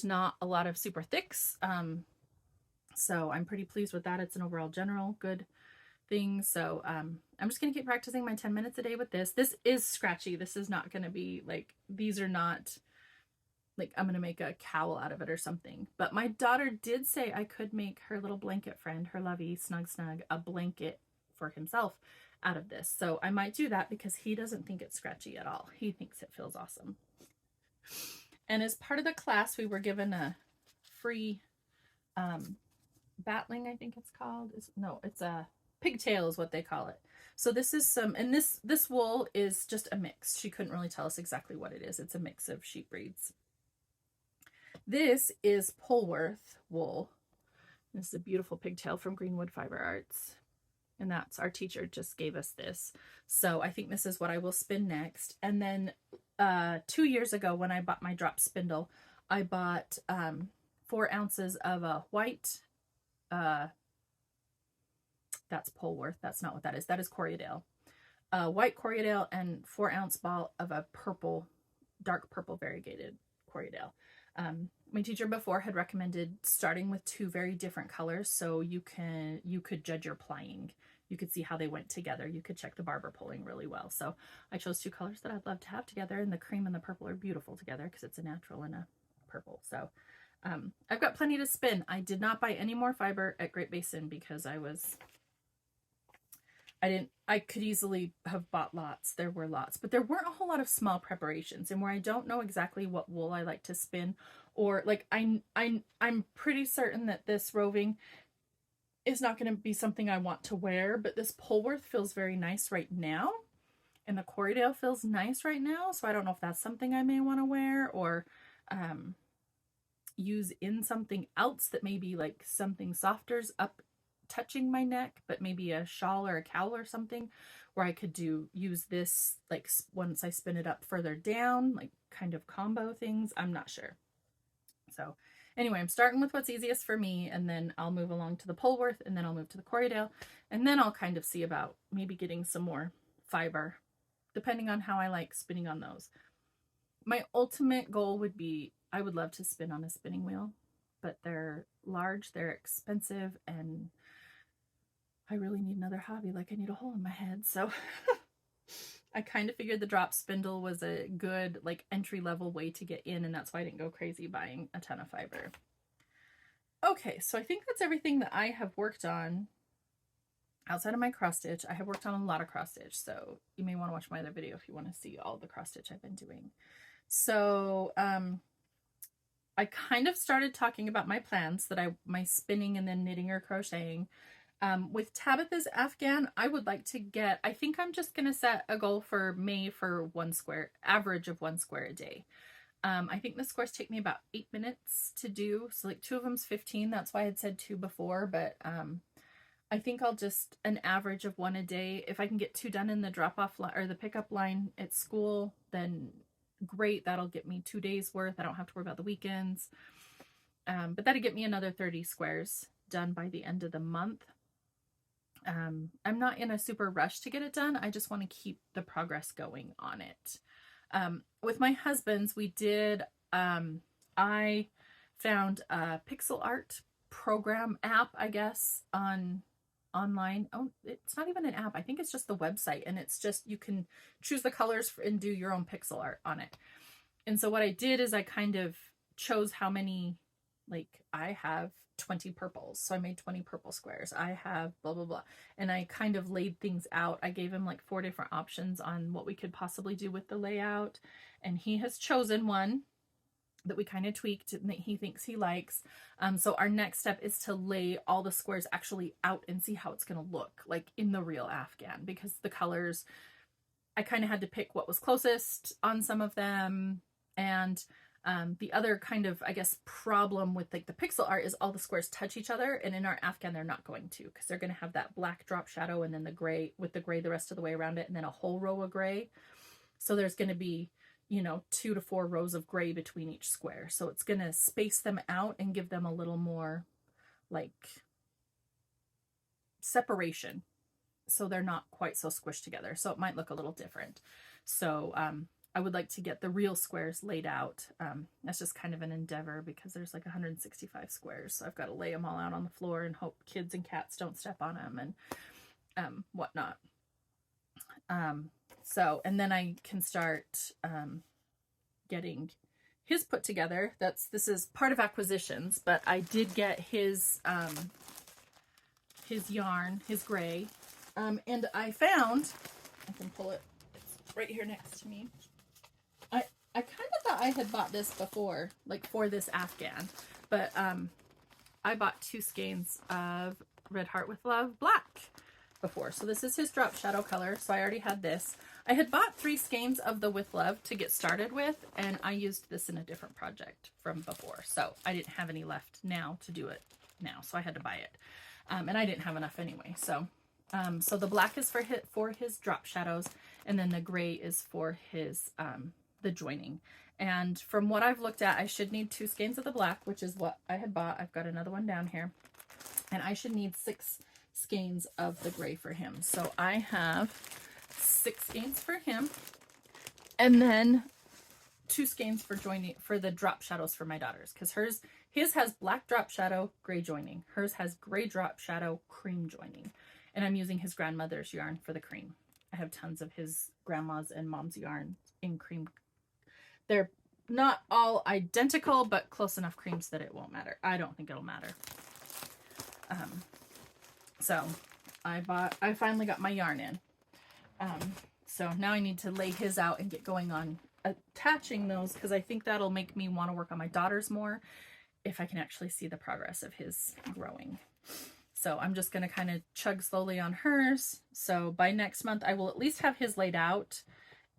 not a lot of super thicks. So I'm pretty pleased with that. It's an overall general good thing. So I'm just going to keep practicing my 10 minutes a day with this. This is scratchy. This is not going to be like, these are not like I'm going to make a cowl out of it or something. But my daughter did say I could make her little blanket friend, her lovey Snug, a blanket for himself out of this. So I might do that, because he doesn't think it's scratchy at all. He thinks it feels awesome. And as part of the class, we were given a free battling, I think it's called. It's a pigtail is what they call it. So this is and this wool is just a mix. She couldn't really tell us exactly what it is. It's a mix of sheep breeds. This is Polworth wool. This is a beautiful pigtail from Greenwood Fiber Arts. And that's, our teacher just gave us this. So I think this is what I will spin next. And then 2 years ago when I bought my drop spindle, I bought 4 ounces of a white, that's Polworth, that's not what that is. That is Corriedale. White Corriedale and 4-ounce ball of a purple, dark purple variegated Corriedale. My teacher before had recommended starting with 2 very different colors so you could judge your plying. You could see how they went together. You could check the barber pulling really well. So I chose 2 colors that I'd love to have together, and the cream and the purple are beautiful together because it's a natural and a purple. So I've got plenty to spin. I did not buy any more fiber at Great Basin because I could easily have bought lots. There were lots, but there weren't a whole lot of small preparations, and where I don't know exactly what wool I like to spin, or like I'm pretty certain that this roving is not going to be something I want to wear, but this Polworth feels very nice right now, and the Corriedale feels nice right now, so I don't know if that's something I may want to wear, or use in something else that may be like something softer's up touching my neck, but maybe a shawl or a cowl or something where I could use this like once I spin it up further down, like kind of combo things. I'm not sure. So anyway, I'm starting with what's easiest for me, and then I'll move along to the Polworth, and then I'll move to the Corriedale, and then I'll kind of see about maybe getting some more fiber depending on how I like spinning on those. My ultimate goal would be, I would love to spin on a spinning wheel, but they're large, they're expensive, and I really need another hobby. Like I need a hole in my head. So I kind of figured the drop spindle was a good like entry-level way to get in, and that's why I didn't go crazy buying a ton of fiber. Okay, so I think that's everything that I have worked on outside of my cross stitch. I have worked on a lot of cross stitch, so you may want to watch my other video if you want to see all the cross stitch I've been doing. So I kind of started talking about my plans that my spinning and then knitting or crocheting. With Tabitha's Afghan, I would like to get, I think I'm just going to set a goal for May for 1 square, average of 1 square a day. I think the squares take me about 8 minutes to do. So like 2 of them's 15. That's why I had said 2 before, but I think I'll just an average of 1 a day. If I can get 2 done in the drop-off line or the pickup line at school, then great. That'll get me 2 days worth. I don't have to worry about the weekends. But that'll get me another 30 squares done by the end of the month. I'm not in a super rush to get it done. I just want to keep the progress going on it. With my husband's, we did, I found a pixel art program app, I guess, online. Oh, it's not even an app. I think it's just the website, and it's just, you can choose the colors and do your own pixel art on it. And so what I did is I kind of chose how many, like I have 20 purples, so I made 20 purple squares. I have blah blah blah, and I kind of laid things out. I gave him like 4 different options on what we could possibly do with the layout, and he has chosen one that we kind of tweaked and that he thinks he likes. So our next step is to lay all the squares actually out and see how it's going to look like in the real Afghan, because the colors, I kind of had to pick what was closest on some of them. And the other kind of, I guess, problem with like the pixel art is all the squares touch each other, and in our Afghan they're not going to, because they're going to have that black drop shadow and then the gray with the gray the rest of the way around it, and then a whole row of gray. So there's going to be, 2 to 4 rows of gray between each square. So it's going to space them out and give them a little more like separation, so they're not quite so squished together. So it might look a little different. So I would like to get the real squares laid out. That's just kind of an endeavor because there's like 165 squares. So I've got to lay them all out on the floor and hope kids and cats don't step on them and whatnot. And then I can start getting his put together. This is part of acquisitions, but I did get his yarn, his gray. And I found, I can pull it, it's right here next to me. I kind of thought I had bought this before, like for this Afghan, but I bought 2 skeins of Red Heart with Love Black before. So this is his drop shadow color, so I already had this. I had bought 3 skeins of the With Love to get started with, and I used this in a different project from before, so I didn't have any left now to do it now, so I had to buy it. And I didn't have enough anyway, so So the black is for his drop shadows, and then the gray is for his the joining. And from what I've looked at, I should need 2 skeins of the black, which is what I had bought. I've got another one down here. And I should need 6 skeins of the gray for him. So I have 6 skeins for him, and then 2 skeins for joining for the drop shadows for my daughters, because his has black drop shadow, gray joining. Hers has gray drop shadow, cream joining. And I'm using his grandmother's yarn for the cream. I have tons of his grandma's and mom's yarn in cream. They're not all identical, but close enough creams that it won't matter. I don't think it'll matter. So I finally got my yarn in. So now I need to lay his out and get going on attaching those, because I think that'll make me want to work on my daughters more if I can actually see the progress of his growing. So I'm just going to kind of chug slowly on hers. So by next month, I will at least have his laid out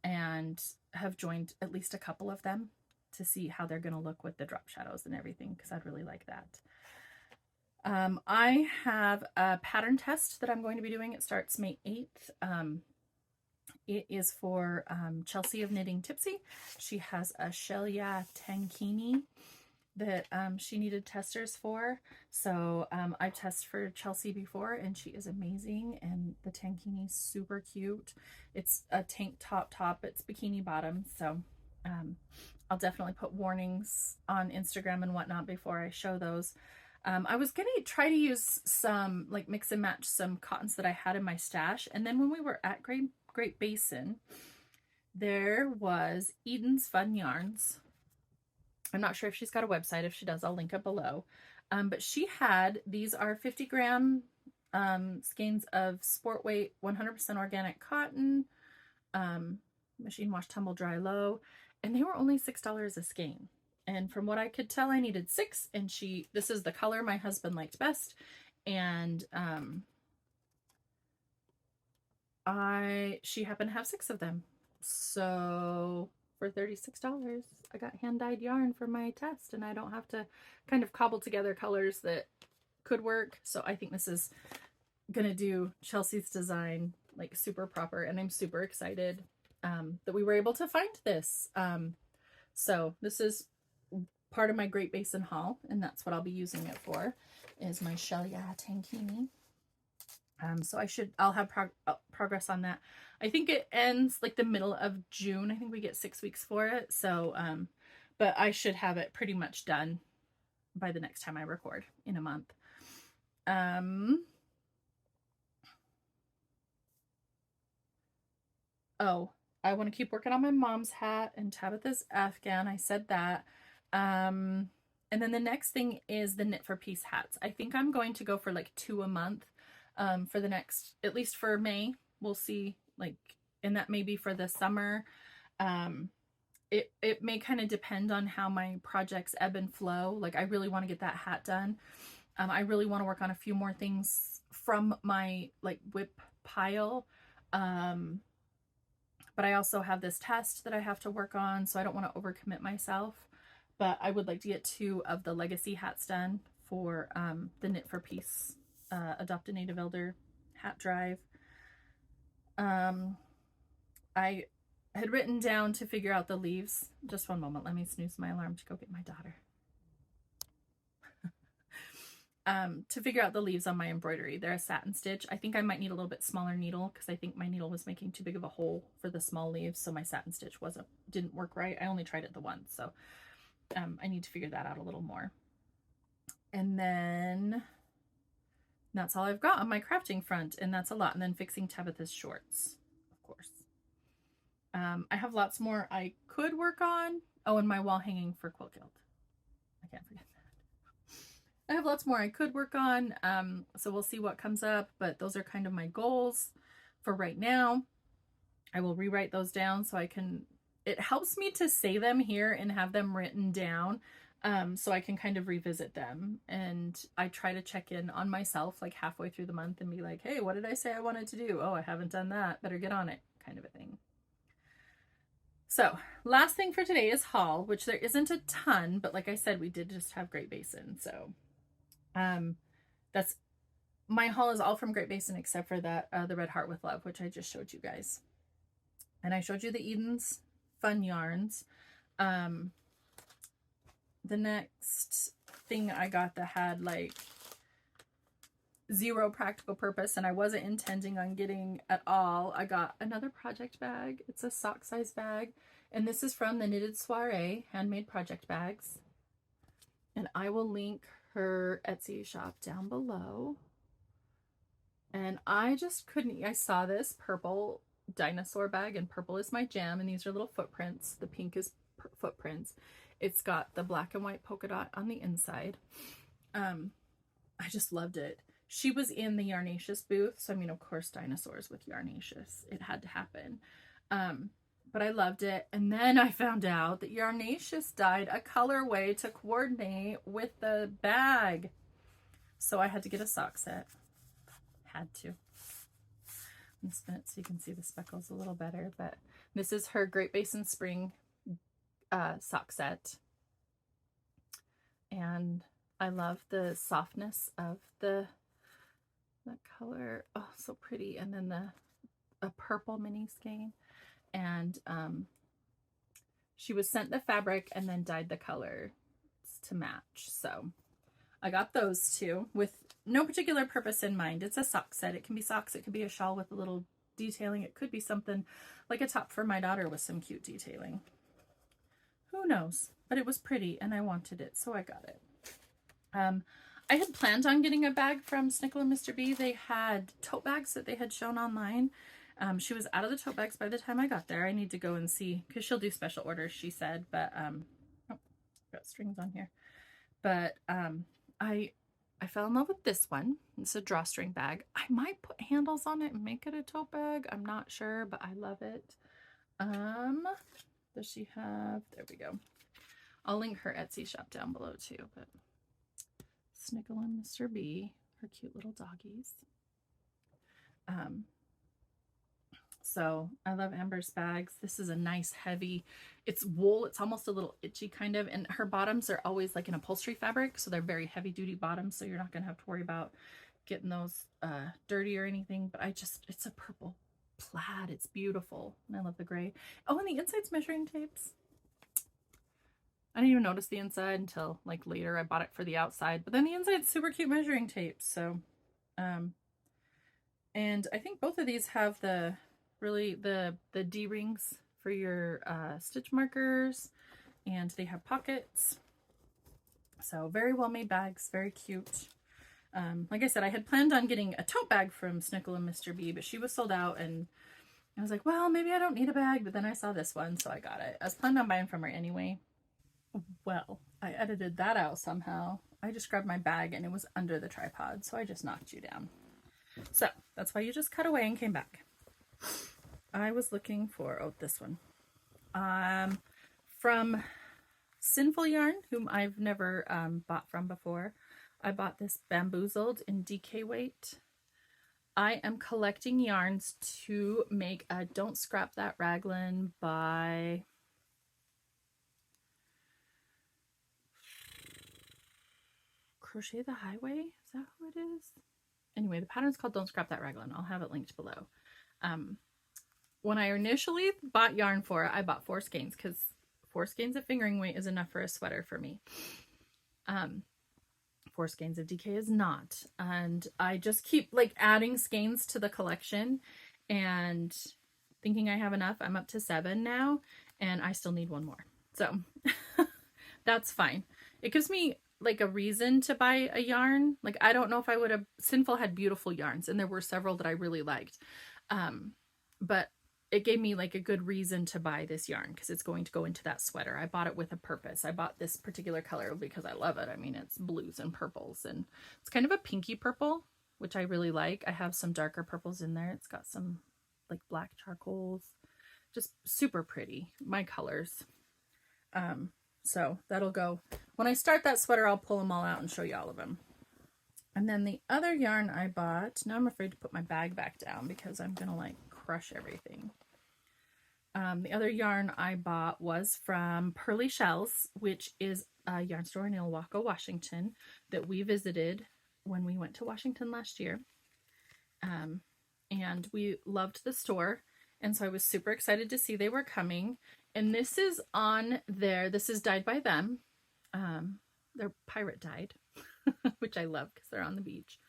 and have joined at least a couple of them to see how they're going to look with the drop shadows and everything, because I'd really like that. I have a pattern test that I'm going to be doing. It starts May 8th. It is for Chelsea of Knitting Tipsy. She has a Shelia Tankini that she needed testers for. So I've tested for Chelsea before, and she is amazing, and the tankini is super cute. It's a tank top, it's bikini bottom, so I'll definitely put warnings on Instagram and whatnot before I show those. I was gonna try to use some, like, mix and match some cottons that I had in my stash, and then when we were at Great Basin, there was Eden's Fun Yarns. I'm not sure if she's got a website. If she does, I'll link it below. But she had, these are 50 gram skeins of sport weight, 100% organic cotton, machine wash, tumble dry, low, and they were only $6 a skein. And from what I could tell, I needed 6, and this is the color my husband liked best. And she happened to have 6 of them. So for $36, I got hand-dyed yarn for my test, and I don't have to kind of cobble together colors that could work. So I think this is gonna do Chelsea's design like super proper, and I'm super excited that we were able to find this. So this is part of my Great Basin haul, and that's what I'll be using it for, is my Shelia Tankini. So I'll have progress on that. I think it ends like the middle of June. I think we get 6 weeks for it. So, but I should have it pretty much done by the next time I record in a month. Oh, I want to keep working on my mom's hat and Tabitha's Afghan. I said that. And then the next thing is the Knit for Peace hats. I think I'm going to go for like 2 a month. For the next, at least for May, we'll see, like, and that may be for the summer. It may kind of depend on how my projects ebb and flow. Like, I really want to get that hat done. I really want to work on a few more things from my, like, whip pile. But I also have this test that I have to work on, so I don't want to overcommit myself. But I would like to get 2 of the legacy hats done for the Knit for Peace Adopt a Native Elder hat drive. I had written down to figure out the leaves. Just one moment, let me snooze my alarm to go get my daughter. To figure out the leaves on my embroidery. They're a satin stitch. I think I might need a little bit smaller needle, because I think my needle was making too big of a hole for the small leaves, so my satin stitch didn't work right. I only tried it the once, so I need to figure that out a little more. And then that's all I've got on my crafting front, and that's a lot. And then fixing Tabitha's shorts, of course. I have lots more I could work on. Oh, and my wall hanging for Quilt Guild. I can't forget that. I have lots more I could work on, so we'll see what comes up, but those are kind of my goals for right now. I will rewrite those down so I can, it helps me to say them here and have them written down. So I can kind of revisit them, and I try to check in on myself like halfway through the month and be like, hey, what did I say I wanted to do? Oh, I haven't done that. Better get on it, kind of a thing. So last thing for today is haul, which there isn't a ton, but like I said, we did just have Great Basin. So that's my haul is all from Great Basin except for that the Red Heart with Love, which I just showed you guys. And I showed you the Eden's Fun Yarns. The next thing I got that had like zero practical purpose and I wasn't intending on getting at all, I got another project bag. It's a sock size bag, and this is from the Knitted Soiree handmade project bags, and I will link her Etsy shop down below. And I just couldn't, I saw this purple dinosaur bag, and purple is my jam, and these are little footprints. The pink is footprints. It's got the black and white polka dot on the inside. I just loved it. She was in the Yarnaceous booth, so I mean, of course, dinosaurs with Yarnaceous. It had to happen. But I loved it. And then I found out that Yarnaceous dyed a colorway to coordinate with the bag. So I had to get a sock set. Had to. I'm gonna spin it so you can see the speckles a little better. But this is her Great Basin Spring sock set. And I love the softness of the color. Oh, so pretty. And then a purple mini skein. And she was sent the fabric and then dyed the color to match. So I got those two with no particular purpose in mind. It's a sock set. It can be socks. It could be a shawl with a little detailing. It could be something like a top for my daughter with some cute detailing. Who knows? But it was pretty and I wanted it, so I got it. I had planned on getting a bag from Snickle and Mr. B. They had tote bags that they had shown online. She was out of the tote bags by the time I got there. I need to go and see, because she'll do special orders, she said. But, oh, got strings on here. But I fell in love with this one. It's a drawstring bag. I might put handles on it and make it a tote bag. I'm not sure, but I love it. Does she have, there we go. I'll link her Etsy shop down below too, but Snickle and Mr. B, her cute little doggies. So I love Amber's bags. This is a nice heavy, it's wool. It's almost a little itchy kind of, and her bottoms are always like an upholstery fabric. So they're very heavy duty bottoms. So you're not going to have to worry about getting those dirty or anything, but it's a purple plaid. It's beautiful. And I love the gray. Oh, and the inside's measuring tapes. I didn't even notice the inside until like later. I bought it for the outside, but then the inside's super cute measuring tapes. So, and I think both of these have the D-rings for your stitch markers, and they have pockets. So very well made bags, very cute. Like I said, I had planned on getting a tote bag from Snickle and Mr. B, but she was sold out, and I was like, well, maybe I don't need a bag, but then I saw this one, so I got it. I was planning on buying from her anyway. Well, I edited that out somehow. I just grabbed my bag and it was under the tripod, so I just knocked you down. So that's why you just cut away and came back. I was looking for, oh, this one. From Sinful Yarn, whom I've never bought from before. I bought this Bamboozled in DK weight. I am collecting yarns to make a Don't Scrap That Raglan by Crochet the Highway. Is that who it is? Anyway, the pattern's called Don't Scrap That Raglan. I'll have it linked below. When I initially bought yarn for it, I bought 4 skeins because 4 skeins of fingering weight is enough for a sweater for me. 4 skeins of DK is not. And I just keep like adding skeins to the collection and thinking I have enough. I'm up to 7 now and I still need 1 more. So that's fine. It gives me like a reason to buy a yarn. Like, I don't know if I would have, Sinful had beautiful yarns and there were several that I really liked. But it gave me like a good reason to buy this yarn because it's going to go into that sweater. I bought it with a purpose. I bought this particular color because I love it. I mean, it's blues and purples and it's kind of a pinky purple, which I really like. I have some darker purples in there. It's got some like black charcoals, just super pretty. My colors. So that'll go. When I start that sweater, I'll pull them all out and show you all of them. And then the other yarn I bought, now I'm afraid to put my bag back down because I'm going to like crush everything. The other yarn I bought was from Pearly Shells, which is a yarn store in Ilwaco, Washington that we visited when we went to Washington last year. And we loved the store. And so I was super excited to see they were coming. And this is on there. This is dyed by them. They're pirate dyed, which I love because they're on the beach.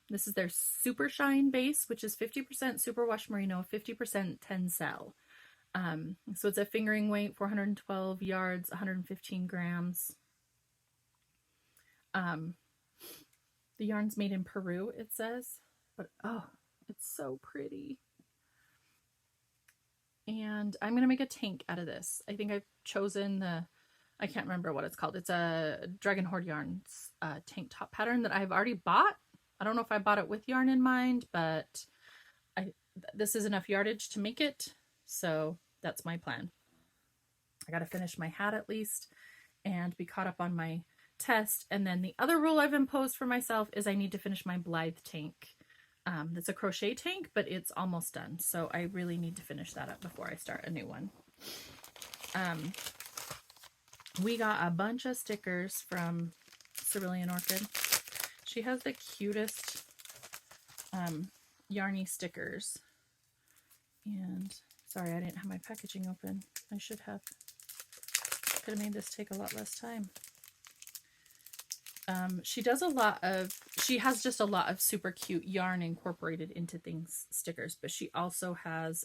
This is their Super Shine base, which is 50% Superwash Merino, 50% Tencel. So it's a fingering weight, 412 yards, 115 grams. The yarn's made in Peru, it says. But, oh, it's so pretty. And I'm going to make a tank out of this. I think I've chosen I can't remember what it's called. It's a Dragon Horde Yarns tank top pattern that I've already bought. I don't know if I bought it with yarn in mind, but this is enough yardage to make it. So that's my plan. I got to finish my hat at least and be caught up on my test. And then the other rule I've imposed for myself is I need to finish my Blythe tank. It's a crochet tank, but it's almost done. So I really need to finish that up before I start a new one. We got a bunch of stickers from Cerulean Orchid. She has the cutest yarny stickers. And sorry, I didn't have my packaging open. I should have. Could have made this take a lot less time. She has just a lot of super cute yarn incorporated into things, stickers, but she also has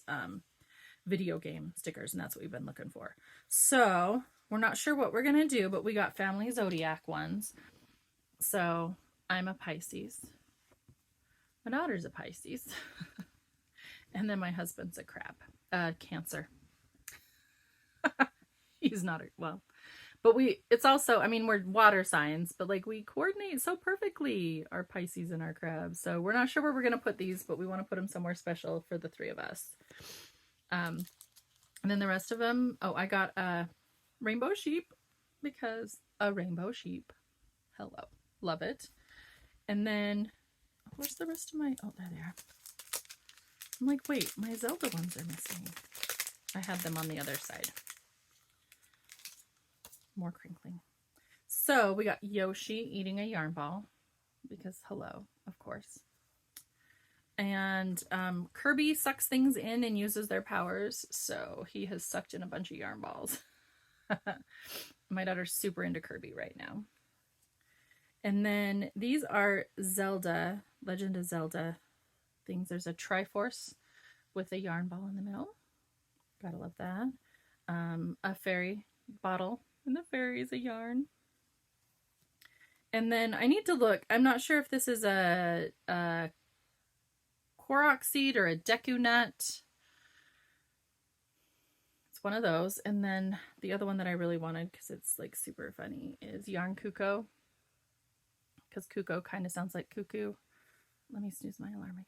video game stickers, and that's what we've been looking for. So we're not sure what we're going to do, but we got family zodiac ones. So I'm a Pisces. My daughter's a Pisces. And then my husband's a Cancer. He's not but it's also, I mean, we're water signs, but like we coordinate so perfectly, our Pisces and our crabs. So we're not sure where we're going to put these, but we want to put them somewhere special for the three of us. And then the rest of them, I got a rainbow sheep because a rainbow sheep. Hello. Love it. And then where's the rest of my, there they are. I'm like, wait, my Zelda ones are missing. I had them on the other side. More crinkling. So we got Yoshi eating a yarn ball because hello, of course. And Kirby sucks things in and uses their powers, so he has sucked in a bunch of yarn balls. My daughter's super into Kirby right now. And then these are Zelda, Legend of Zelda things. There's a Triforce with a yarn ball in the middle. Gotta love that. A fairy bottle, and the fairy is a yarn. And then I need to look. I'm not sure if this is a Korok seed or a Deku nut. It's one of those. And then the other one that I really wanted, because it's like super funny, is Yarn Kuko. Because Kuko kind of sounds like cuckoo. Let me snooze my alarm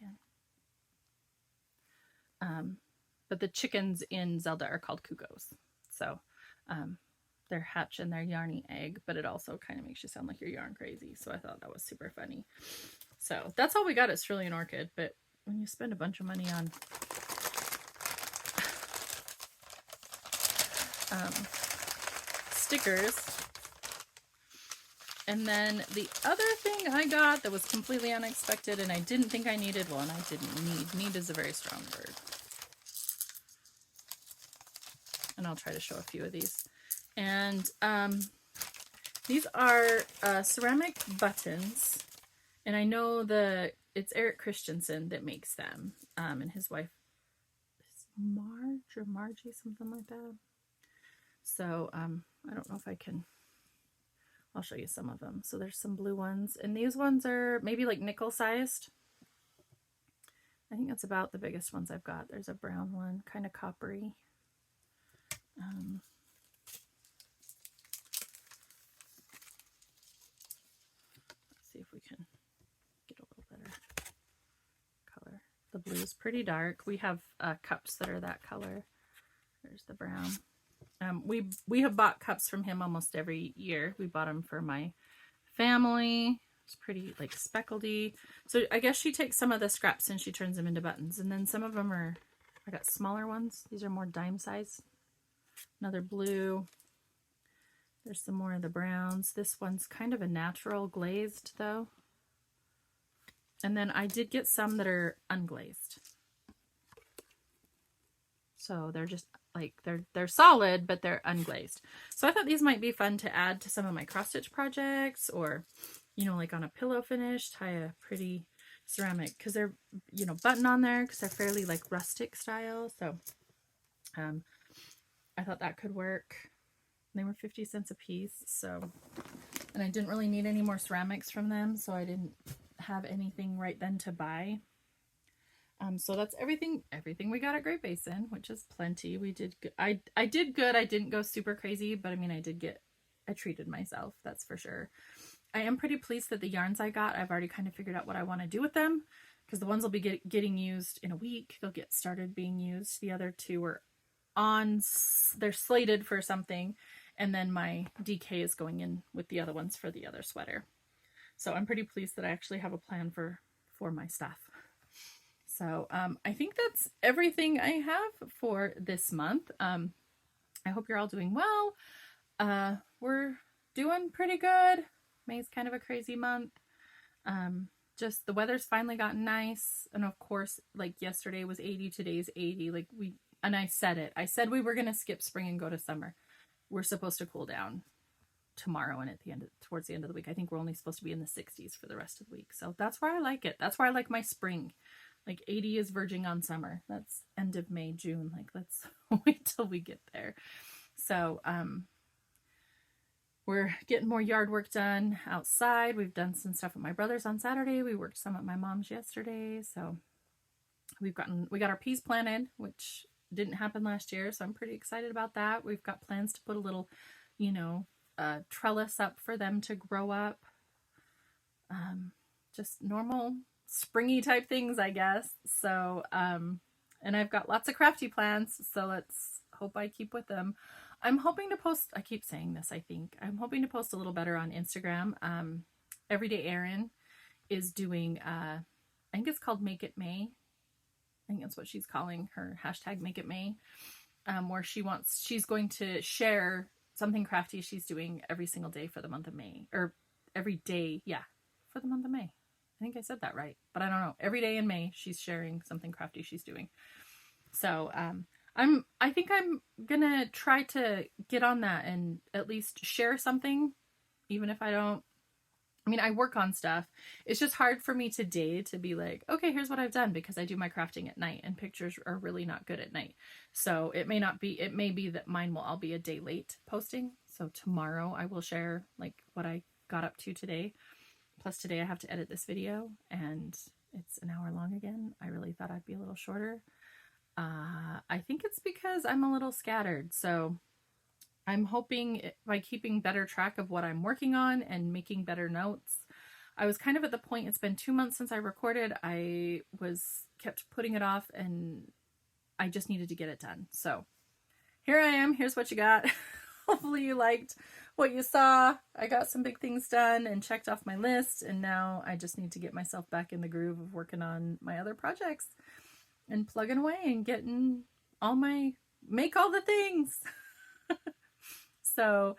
again. But the chickens in Zelda are called Kukos. So they're hatch and they're yarny egg, but it also kind of makes you sound like you're yarn crazy. So I thought that was super funny. So that's all we got at Cerulean Orchid. But when you spend a bunch of money on stickers. And then the other thing I got that was completely unexpected and I didn't think I needed, well, and I didn't need is a very strong word. And I'll try to show a few of these. And these are ceramic buttons. And I know it's Eric Christensen that makes them. And his wife is Marge or Margie, something like that. So I don't know if I can, I'll show you some of them. So there's some blue ones. And these ones are maybe like nickel sized. I think that's about the biggest ones I've got. There's a brown one, kind of coppery. Let's see if we can get a little better color. The blue is pretty dark. We have cups that are that color. There's the brown. We have bought cups from him almost every year. We bought them for my family. It's pretty like speckledy. So I guess she takes some of the scraps and she turns them into buttons. And then some of them are, I got smaller ones. These are more dime size. Another blue. There's some more of the browns. This one's kind of a natural glazed though. And then I did get some that are unglazed. So they're just like, they're solid, but they're unglazed. So I thought these might be fun to add to some of my cross stitch projects, or, you know, like on a pillow finish, tie a pretty ceramic, because they're, you know, button on there, because they're fairly like rustic style. So I thought that could work. They were 50 cents a piece. So, and I didn't really need any more ceramics from them, so I didn't have anything right then to buy. So that's everything we got at Great Basin, which is plenty. We did good. I did good. I didn't go super crazy, but I mean, I treated myself, that's for sure. I am pretty pleased that the yarns I got, I've already kind of figured out what I want to do with them, because the ones will be getting used in a week. They'll get started being used. The other two are they're slated for something, and then my DK is going in with the other ones for the other sweater. So I'm pretty pleased that I actually have a plan for my stuff. So I think that's everything I have for this month. I hope you're all doing well. We're doing pretty good. May's kind of a crazy month. Just the weather's finally gotten nice. And of course, like yesterday was 80, today's 80. And I said it. I said we were going to skip spring and go to summer. We're supposed to cool down tomorrow and towards the end of the week. I think we're only supposed to be in the 60s for the rest of the week. So that's why I like it. That's why I like my spring. Like 80 is verging on summer. That's end of May, June. Like, let's wait till we get there. So, we're getting more yard work done outside. We've done some stuff with my brothers on Saturday. We worked some at my mom's yesterday. So we got our peas planted, which didn't happen last year. So I'm pretty excited about that. We've got plans to put a little, you know, trellis up for them to grow up. Just normal springy type things, I guess. So, and I've got lots of crafty plans, so let's hope I keep with them. I'm hoping to post, I keep saying this, I think, I'm hoping to post a little better on Instagram. Everyday Erin is doing, I think it's called Make It May. I think that's what she's calling her hashtag Make It May, where she's going to share something crafty she's doing every single day for the month of May, or every day, yeah, for the month of May. I think I said that right, but I don't know. Every day in May, she's sharing something crafty she's doing. So, I think I'm gonna try to get on that and at least share something, even if I work on stuff. It's just hard for me today to be like, okay, here's what I've done, because I do my crafting at night and pictures are really not good at night. So it may be that mine will all be a day late posting. So tomorrow I will share like what I got up to today. Plus today I have to edit this video and it's an hour long again. I really thought I'd be a little shorter. I think it's because I'm a little scattered. So I'm hoping by keeping better track of what I'm working on and making better notes. I was kind of at the point, it's been 2 months since I recorded. I kept putting it off and I just needed to get it done. So here I am. Here's what you got. Hopefully you liked what you saw. I got some big things done and checked off my list, and now I just need to get myself back in the groove of working on my other projects and plugging away and make all the things. So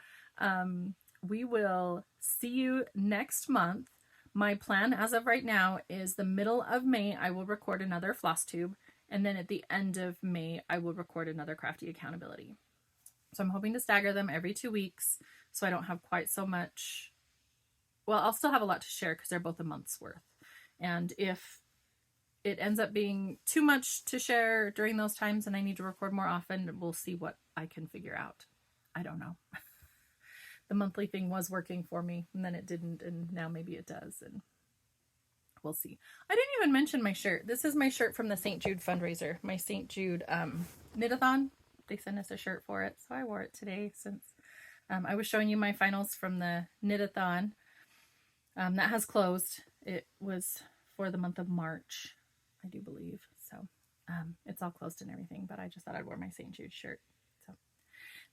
we will see you next month. My plan as of right now is the middle of May I will record another floss tube, and then at the end of May I will record another crafty accountability. So I'm hoping to stagger them every 2 weeks so I don't have quite so much. Well, I'll still have a lot to share because they're both a month's worth. And if it ends up being too much to share during those times and I need to record more often, we'll see what I can figure out. I don't know. The monthly thing was working for me and then it didn't, and now maybe it does, and we'll see. I didn't even mention my shirt. This is my shirt from the St. Jude fundraiser, my St. Jude knit-a-thon. They sent us a shirt for it, so I wore it today since I was showing you my finals from the knit-a-thon. That has closed. It was for the month of March, I do believe. So it's all closed and everything, but I just thought I'd wear my St. Jude shirt. So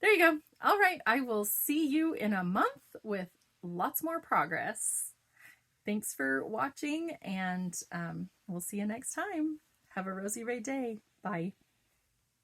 there you go. All right. I will see you in a month with lots more progress. Thanks for watching, and we'll see you next time. Have a Rosie Ray day. Bye.